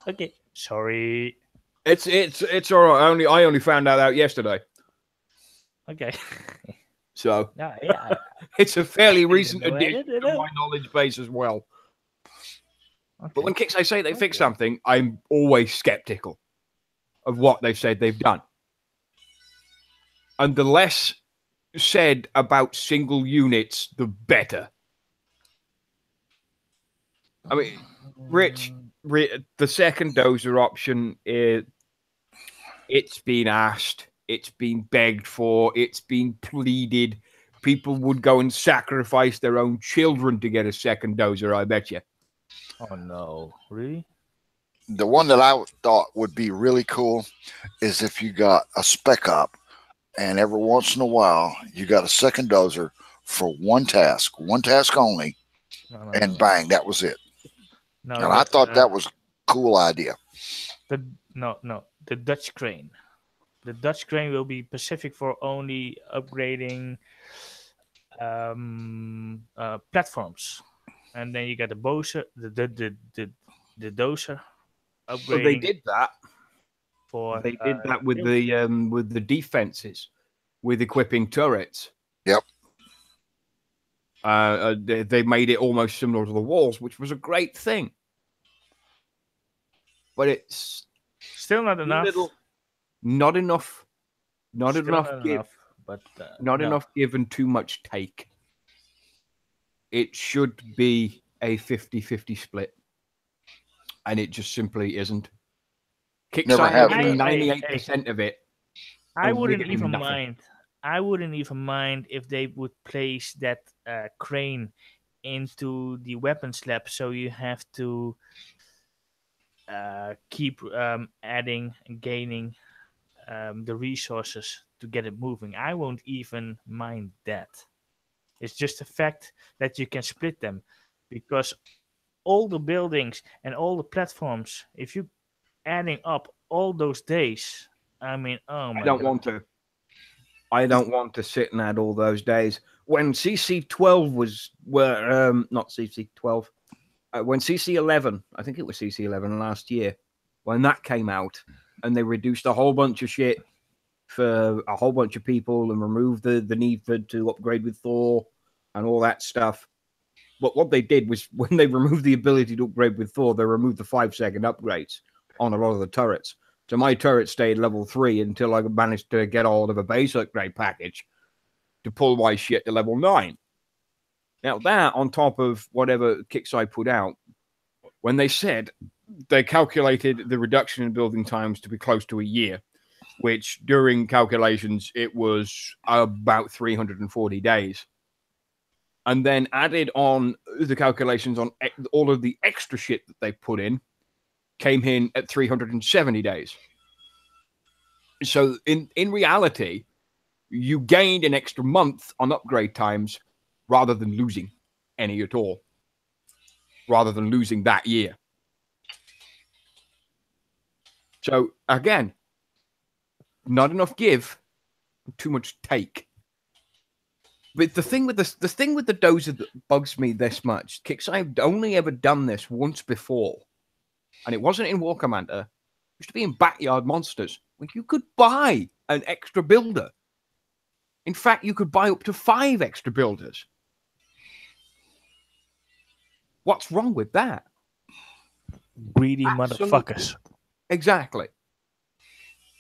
Okay, sorry. It's all right. I only found out yesterday. Okay. So yeah, it's a fairly recent addition to my knowledge base as well. Okay. But when Kixeye say they fix something, I'm always skeptical of what they've said they've done. And the less said about single units, the better. I mean, Rich, the second dozer option is, it's been asked, it's been begged for, it's been pleaded. People would go and sacrifice their own children to get a second dozer, I bet you. Oh no, really? The one that I thought would be really cool is if you got a spec op and every once in a while you got a second dozer for one task only, and bang, that was it. No, and I thought that was a cool idea. The Dutch crane. The Dutch crane will be specific for only upgrading platforms, and then you got the dozer, the dozer upgrading. So they did that. They did that with the defenses, with equipping turrets. Yep. They made it almost similar to the walls, which was a great thing. But it's still not enough. Not enough. Not enough give and too much take. It should be a 50-50 split. And it just simply isn't. Kickstarter 98% of it. I wouldn't even mind. I wouldn't even mind if they would place that crane into the weapons lab, so you have to keep adding and gaining the resources to get it moving. I won't even mind that. It's just the fact that you can split them, because all the buildings and all the platforms, if you adding up all those days, I mean, oh my God. I don't want to sit and add all those days. When CC12 not CC12, when CC11, I think it was CC11 last year, when that came out, and they reduced a whole bunch of shit for a whole bunch of people and removed the need to upgrade with Thor and all that stuff. But what they did was when they removed the ability to upgrade with Thor, they removed the 5-second upgrades on a lot of the turrets. So my turret stayed level 3 until I managed to get all of a base upgrade package to pull my shit to level 9. Now that, on top of whatever Kixeye put out, when they said they calculated the reduction in building times to be close to a year, which during calculations, it was about 340 days. And then added on the calculations on all of the extra shit that they put in, came in at 370 days. So in reality, you gained an extra month on upgrade times rather than losing any at all, rather than losing that year. So again, not enough give, too much take. But the thing with the thing with the dozer that bugs me this much, I've only ever done this once before, and it wasn't in War Commander. It used to be in Backyard Monsters. Like, you could buy an extra builder. In fact, you could buy up to 5 extra builders. What's wrong with that? Greedy motherfuckers. Exactly.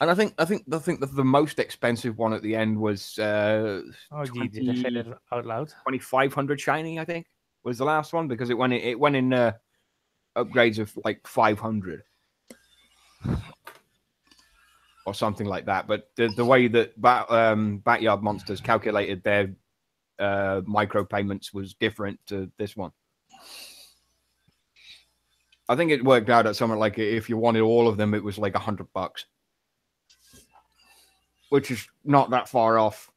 And I think that the most expensive one at the end was Did I say that out loud? 2,500 shiny, I think, was the last one, because it went in upgrades of like 500 or something like that. But the way that Backyard Monsters calculated their micropayments was different to this one. I think it worked out at something like, if you wanted all of them, it was like $100, which is not that far off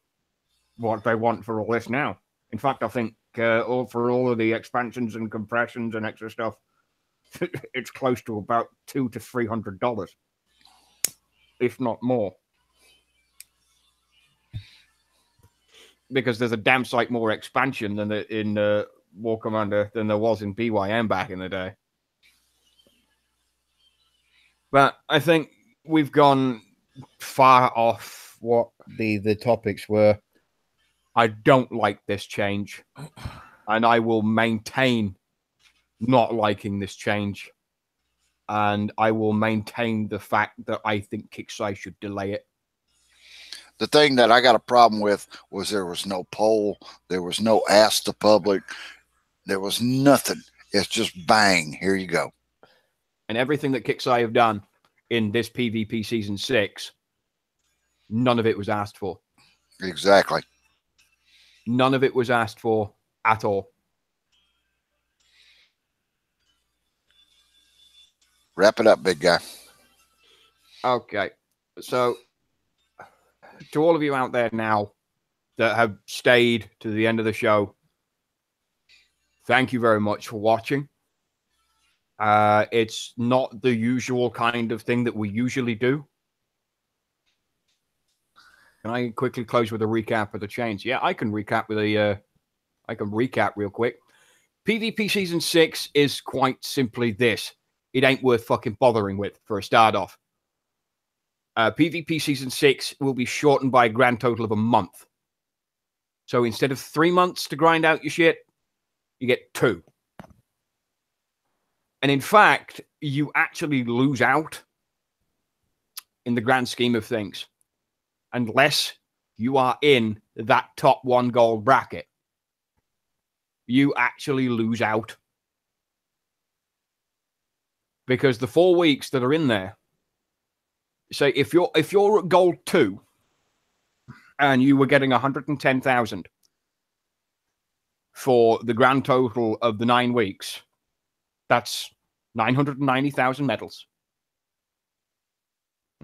what they want for all this now. In fact, I think for all of the expansions and compressions and extra stuff, it's close to about $200 to $300, if not more. Because there's a damn sight more expansion than in War Commander than there was in BYM back in the day. But I think we've gone far off what the topics were. I don't like this change, and I will maintain not liking this change, and I will maintain the fact that I think Kixeye should delay it. The thing that I got a problem with was there was no poll, there was no ask the public, there was nothing. It's just bang, here you go. And everything that Kixeye have done in this PvP Season 6, none of it was asked for. Exactly. None of it was asked for at all. Wrap it up, big guy. Okay. So, to all of you out there now that have stayed to the end of the show, thank you very much for watching. It's not the usual kind of thing that we usually do. Can I quickly close with a recap of the change? Yeah, I can recap with I can recap real quick. PvP Season 6 is quite simply this. It ain't worth fucking bothering with for a start off. PvP Season 6 will be shortened by a grand total of a month. So instead of 3 months to grind out your shit, you get 2. And in fact, you actually lose out in the grand scheme of things, unless you are in that top 1 gold bracket. You actually lose out. Because the 4 weeks that are in there, say if you're at gold 2 and you were getting 110,000 for the grand total of the 9 weeks, that's 990,000 medals.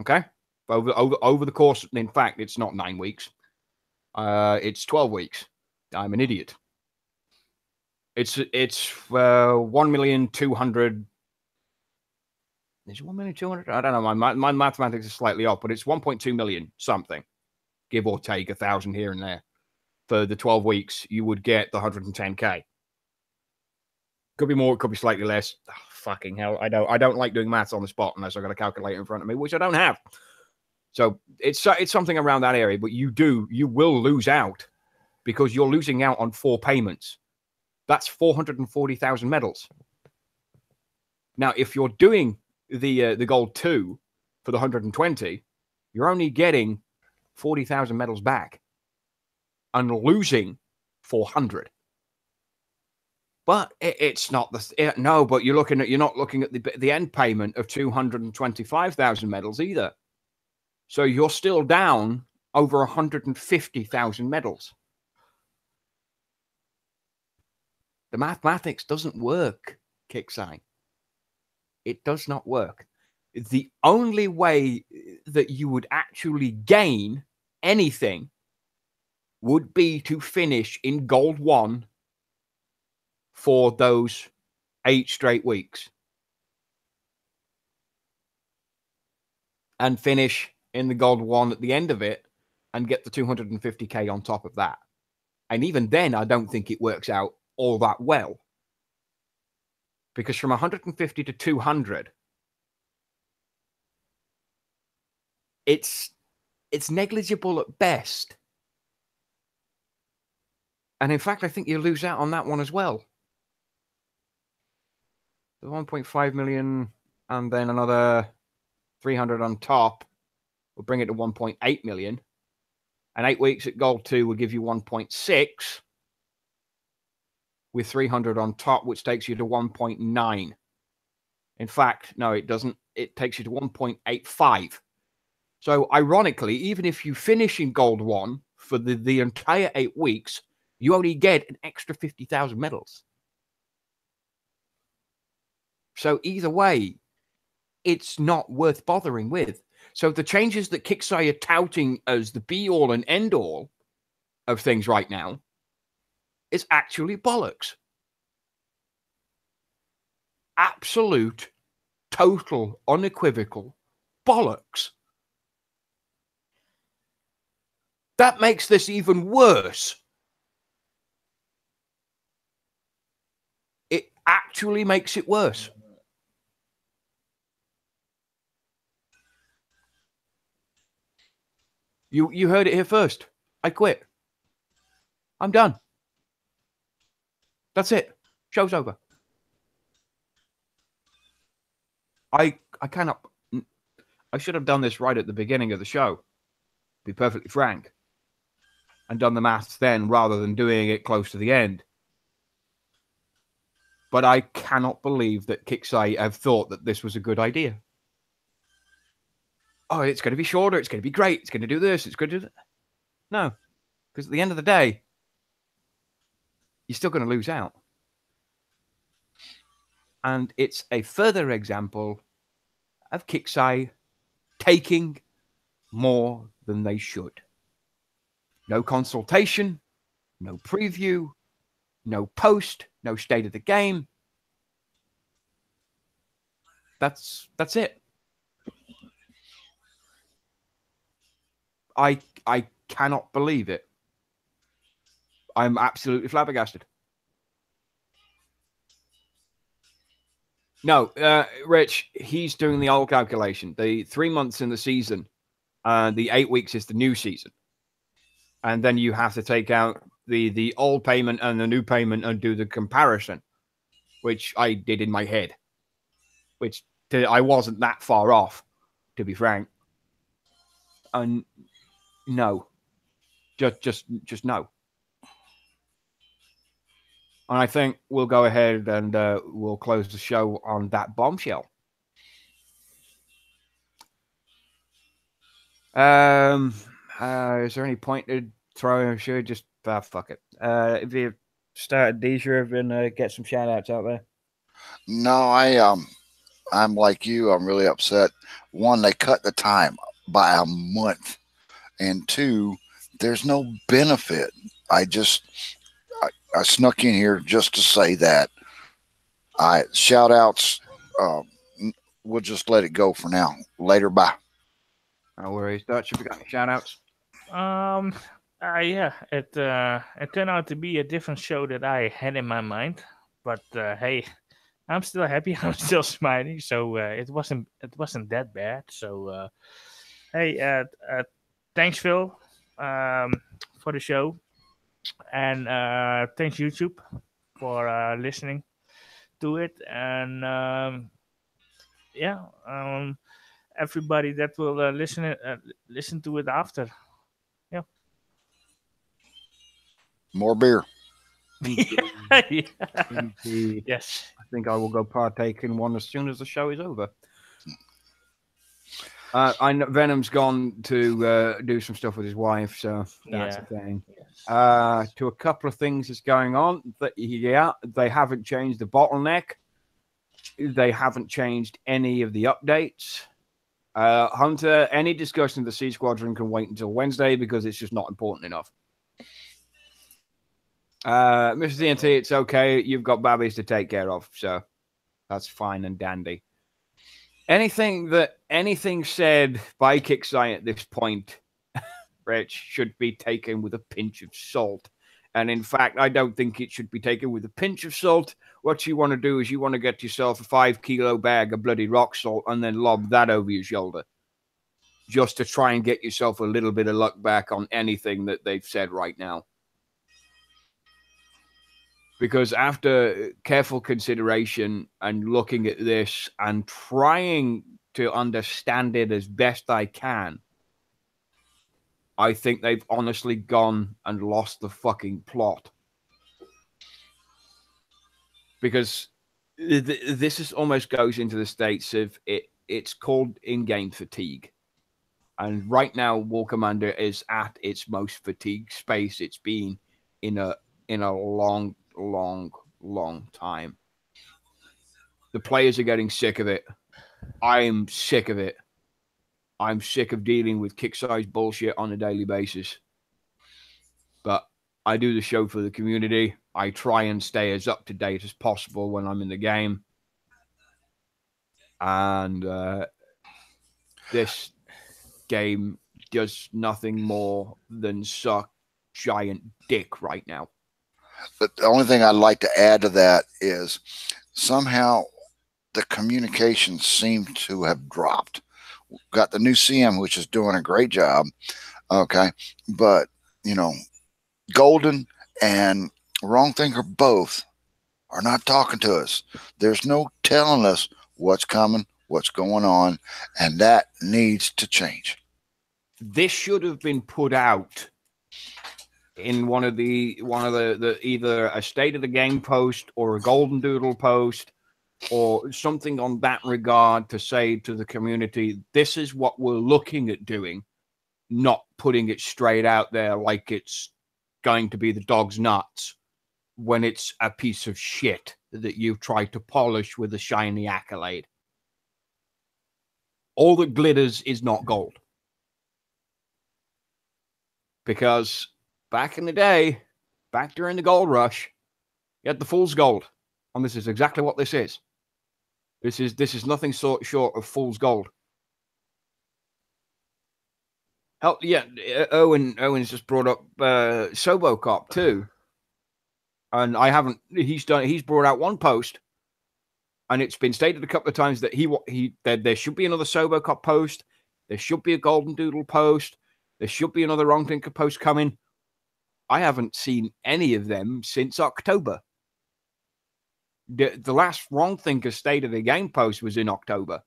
Okay? Over the course, in fact, it's not 9 weeks. It's 12 weeks. I'm an idiot. It's 1,200,000. Is it 1,200,000? I don't know. My mathematics is slightly off, but it's 1.2 million something, give or take 1,000 here and there. For the 12 weeks, you would get the 110K. Could be more, it could be slightly less. fucking hell. I don't like doing maths on the spot unless I've got a calculator in front of me, which I don't have. So it's something around that area, but you will lose out because you're losing out on 4 payments. That's 440,000 medals. Now, if you're doing the gold 2 for the 120, you're only getting 40,000 medals back and losing 400. But it's not no. But you're not looking at the end payment of 225,000 medals either. So you're still down over 150,000 medals. The mathematics doesn't work, Kixeye. It does not work. The only way that you would actually gain anything would be to finish in gold 1 for those 8 straight weeks. And finish in the gold 1 at the end of it and get the 250k on top of that. And even then, I don't think it works out all that well. Because from 150 to 200, it's negligible at best. And in fact, I think you lose out on that one as well. The 1.5 million and then another 300 on top will bring it to 1.8 million. And 8 weeks at gold 2 will give you 1.6 with 300 on top, which takes you to 1.9. In fact, no, it doesn't. It takes you to 1.85. So ironically, even if you finish in gold 1 for the entire 8 weeks, you only get an extra 50,000 medals. So either way, it's not worth bothering with. So the changes that Kixeye are touting as the be-all and end-all of things right now is actually bollocks. Absolute, total, unequivocal bollocks. That makes this even worse. It actually makes it worse. You heard it here first. I quit. I'm done. That's it. Show's over. I cannot. I should have done this right at the beginning of the show. Be perfectly frank. And done the maths then rather than doing it close to the end. But I cannot believe that Kixeye have thought that this was a good idea. Oh, it's going to be shorter. It's going to be great. It's going to do this. It's going to do that. No. Because at the end of the day, you're still going to lose out. And it's a further example of Kixeye taking more than they should. No consultation, no preview, no post, no state of the game. That's it. I cannot believe it. I'm absolutely flabbergasted. No, Rich, he's doing the old calculation. The 3 months in the season, the 8 weeks is the new season. And then you have to take out the old payment and the new payment and do the comparison, which I did in my head, which I wasn't that far off, to be frank. And no, just no. And I think we'll go ahead and we'll close the show on that bombshell. Is there any point to throw? Should just fuck it. If you started Deja and get some shout outs out there. No, I'm like you. I'm really upset. One, they cut the time by a month, and two, there's no benefit. I snuck in here just to say that. Shout outs. We'll just let it go for now. Later, bye. No worries. Dutch, have you got any shout outs? Yeah, it turned out to be a different show that I had in my mind. But hey, I'm still happy. I'm still smiling. So it wasn't that bad. So hey, thanks Phil, for the show, and thanks YouTube for listening to it, and yeah, everybody that will listen to it after. Yeah. More beer. Yeah. Indeed. Yes. I think I will go partake in one as soon as the show is over. I know Venom's gone to do some stuff with his wife, so that's Yeah. a thing. Yes. To a couple of things that's going on. Yeah, they haven't changed the bottleneck. They haven't changed any of the updates. Hunter, any discussion of the Sea Squadron can wait until Wednesday because it's just not important enough. Mr. TNT, it's okay. You've got babbies to take care of, so that's fine and dandy. Anything said by Kicksai at this point, Rich, should be taken with a pinch of salt. And in fact, I don't think it should be taken with a pinch of salt. What you want to do is you want to get yourself a 5-kilo bag of bloody rock salt and then lob that over your shoulder. Just to try and get yourself a little bit of luck back on anything that they've said right now. Because after careful consideration and looking at this and trying to understand it as best I can, I think they've honestly gone and lost the fucking plot. Because this is almost goes into the states of it's called in-game fatigue. And right now, War Commander is at its most fatigued space it's been in a long time. The players are getting sick of it. I'm sick of it. I'm sick of dealing with kick-size bullshit on a daily basis. But I do the show for the community. I try and stay as up to date as possible when I'm in the game. And this game does nothing more than suck giant dick right now. But the only thing I'd like to add to that is somehow the communication seemed to have dropped. Got the new CM, which is doing a great job. Okay. But, you know, Golden and Wrong Thinker both are not talking to us. There's no telling us what's coming, what's going on, and that needs to change. This should have been put out in one of the either a state of the game post or a Golden Doodle post or something on that regard to say to the community, this is what we're looking at doing, not putting it straight out there like it's going to be the dog's nuts when it's a piece of shit that you've tried to polish with a shiny accolade. All that glitters is not gold. Because back in the day, back during the gold rush, you had the fool's gold. And this is exactly what this is. This is nothing short of fool's gold. Hell, yeah, Owen's just brought up Sobocop too. And I haven't, he's brought out one post, and it's been stated a couple of times that there should be another Sobocop post, there should be a Golden Doodle post, there should be another Wrong Thinker post coming. I haven't seen any of them since October. The last Wrong Thinker State of the Game post was in October.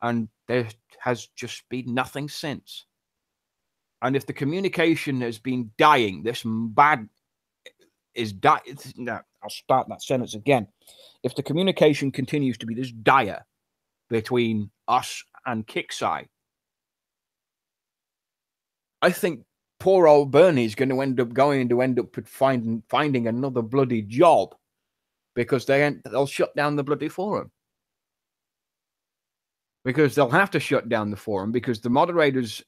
And there has just been nothing since. And if the communication has been dying, this bad is dying. No, I'll start that sentence again. If the communication continues to be this dire between us and Kicksai, I think poor old Bernie's going to end up finding another bloody job because they'll shut down the bloody forum. Because they'll have to shut down the forum because the moderators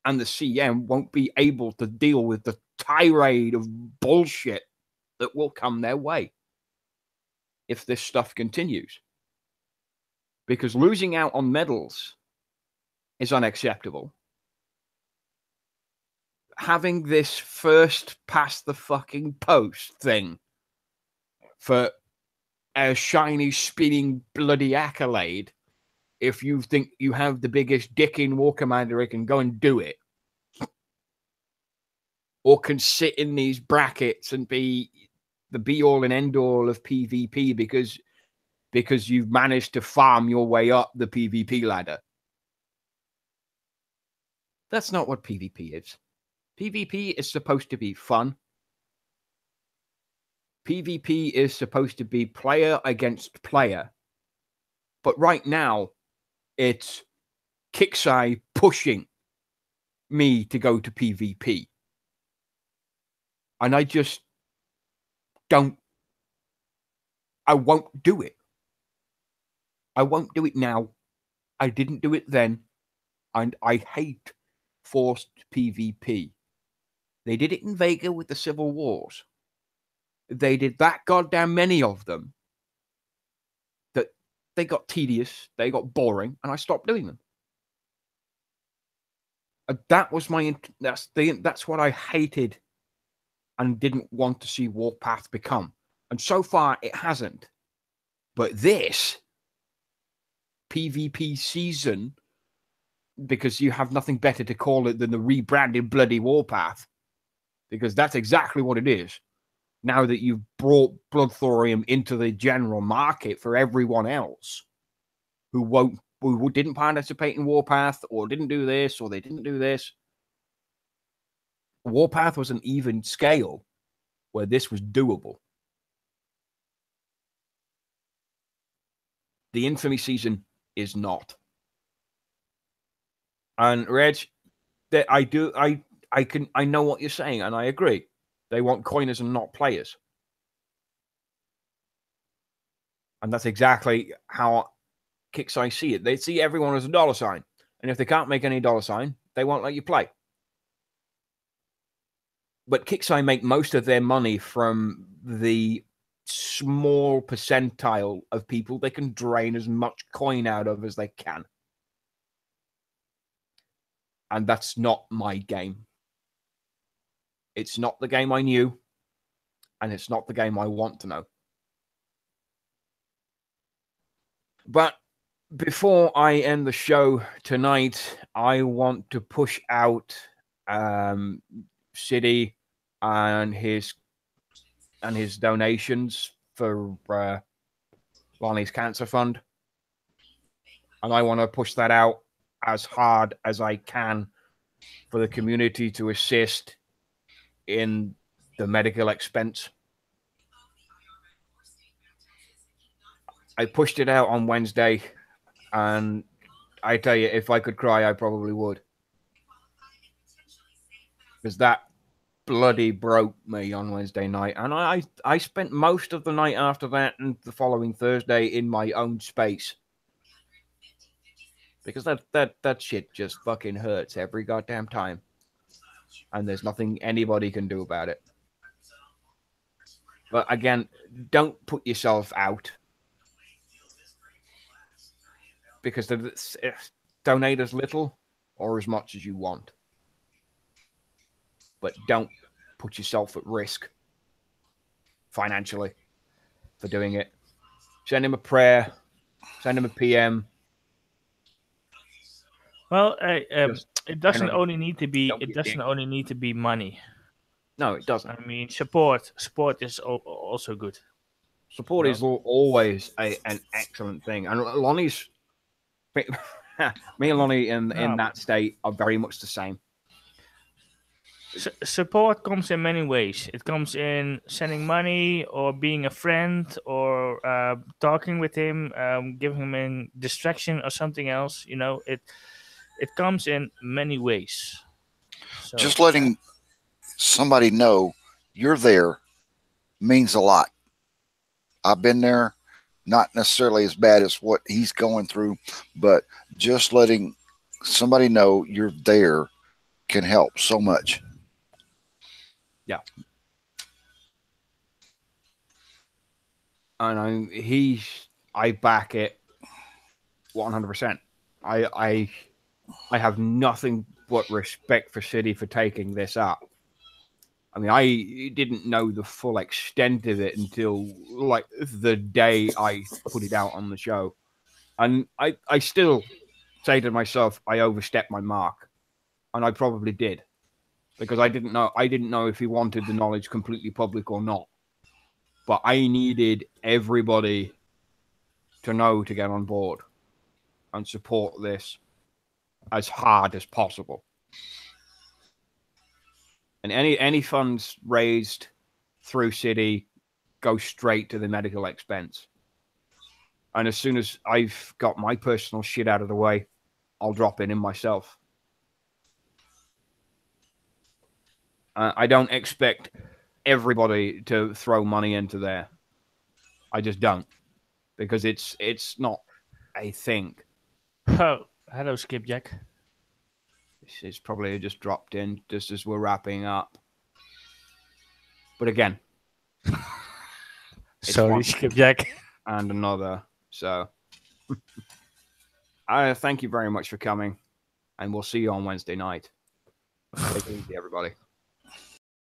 and the CM won't be able to deal with the tirade of bullshit that will come their way if this stuff continues. Because losing out on medals is unacceptable. Having this first past the fucking post thing for a shiny, spinning, bloody accolade. If you think you have the biggest dick in War Commander, it can go and do it. Or can sit in these brackets and be the be-all and end-all of PvP because you've managed to farm your way up the PvP ladder. That's not what PvP is. PvP is supposed to be fun. PvP is supposed to be player against player. But right now, it's Kixeye pushing me to go to PvP. And I just don't. I won't do it. I won't do it now. I didn't do it then. And I hate forced PvP. They did it in Vega with the Civil Wars. They did that goddamn many of them that they got tedious, they got boring, and I stopped doing them. That was my that's what I hated and didn't want to see Warpath become. And so far it hasn't. But this PvP season, because you have nothing better to call it than the rebranded bloody Warpath, because that's exactly what it is. Now that you've brought blood thorium into the general market for everyone else who didn't participate in Warpath or didn't do this or they didn't do this. Warpath was an even scale where this was doable. The Infamy season is not. And Reg, that I know what you're saying, and I agree. They want coiners and not players. And that's exactly how Kixeye see it. They see everyone as a dollar sign. And if they can't make any dollar sign, they won't let you play. But Kixeye make most of their money from the small percentile of people they can drain as much coin out of as they can. And that's not my game. It's not the game I knew, and it's not the game I want to know. But before I end the show tonight, I want to push out City and his donations for Lonnie's Cancer Fund. And I want to push that out as hard as I can for the community to assist in the medical expense. I pushed it out on Wednesday, and I tell you, if I could cry, I probably would. Because that bloody broke me on Wednesday night. And I spent most of the night after that and the following Thursday in my own space. Because that shit just fucking hurts every goddamn time. And there's nothing anybody can do about it. But again, don't put yourself out. Because donate as little or as much as you want. But don't put yourself at risk financially for doing it. Send him a prayer. Send him a PM. Well, it doesn't only need to be. Don't It be a doesn't dick. only need to be money. No, it doesn't. I mean, support is also good. Support is always an excellent thing. And Lonnie's... Me and Lonnie in that state are very much the same. Support comes in many ways. It comes in sending money or being a friend or talking with him, giving him a distraction or something else. You know, it comes in many ways. So, Just letting somebody know you're there means a lot. I've been there, not necessarily as bad as what he's going through, but just letting somebody know you're there can help so much. Yeah. And I back it 100%. I have nothing but respect for City for taking this up. I mean, I didn't know the full extent of it until like the day I put it out on the show. And I still say to myself, I overstepped my mark. And I probably did. Because I didn't know if he wanted the knowledge completely public or not. But I needed everybody to know to get on board and support this as hard as possible. And any funds raised through City go straight to the medical expense. And as soon as I've got my personal shit out of the way, I'll drop it in myself. I don't expect everybody to throw money into there. I just don't. Because it's not a thing. Oh, hello, Skipjack. It's probably just dropped in just as we're wrapping up. But again, sorry, Skipjack. And another. So, I thank you very much for coming, and we'll see you on Wednesday night. Take it easy, everybody.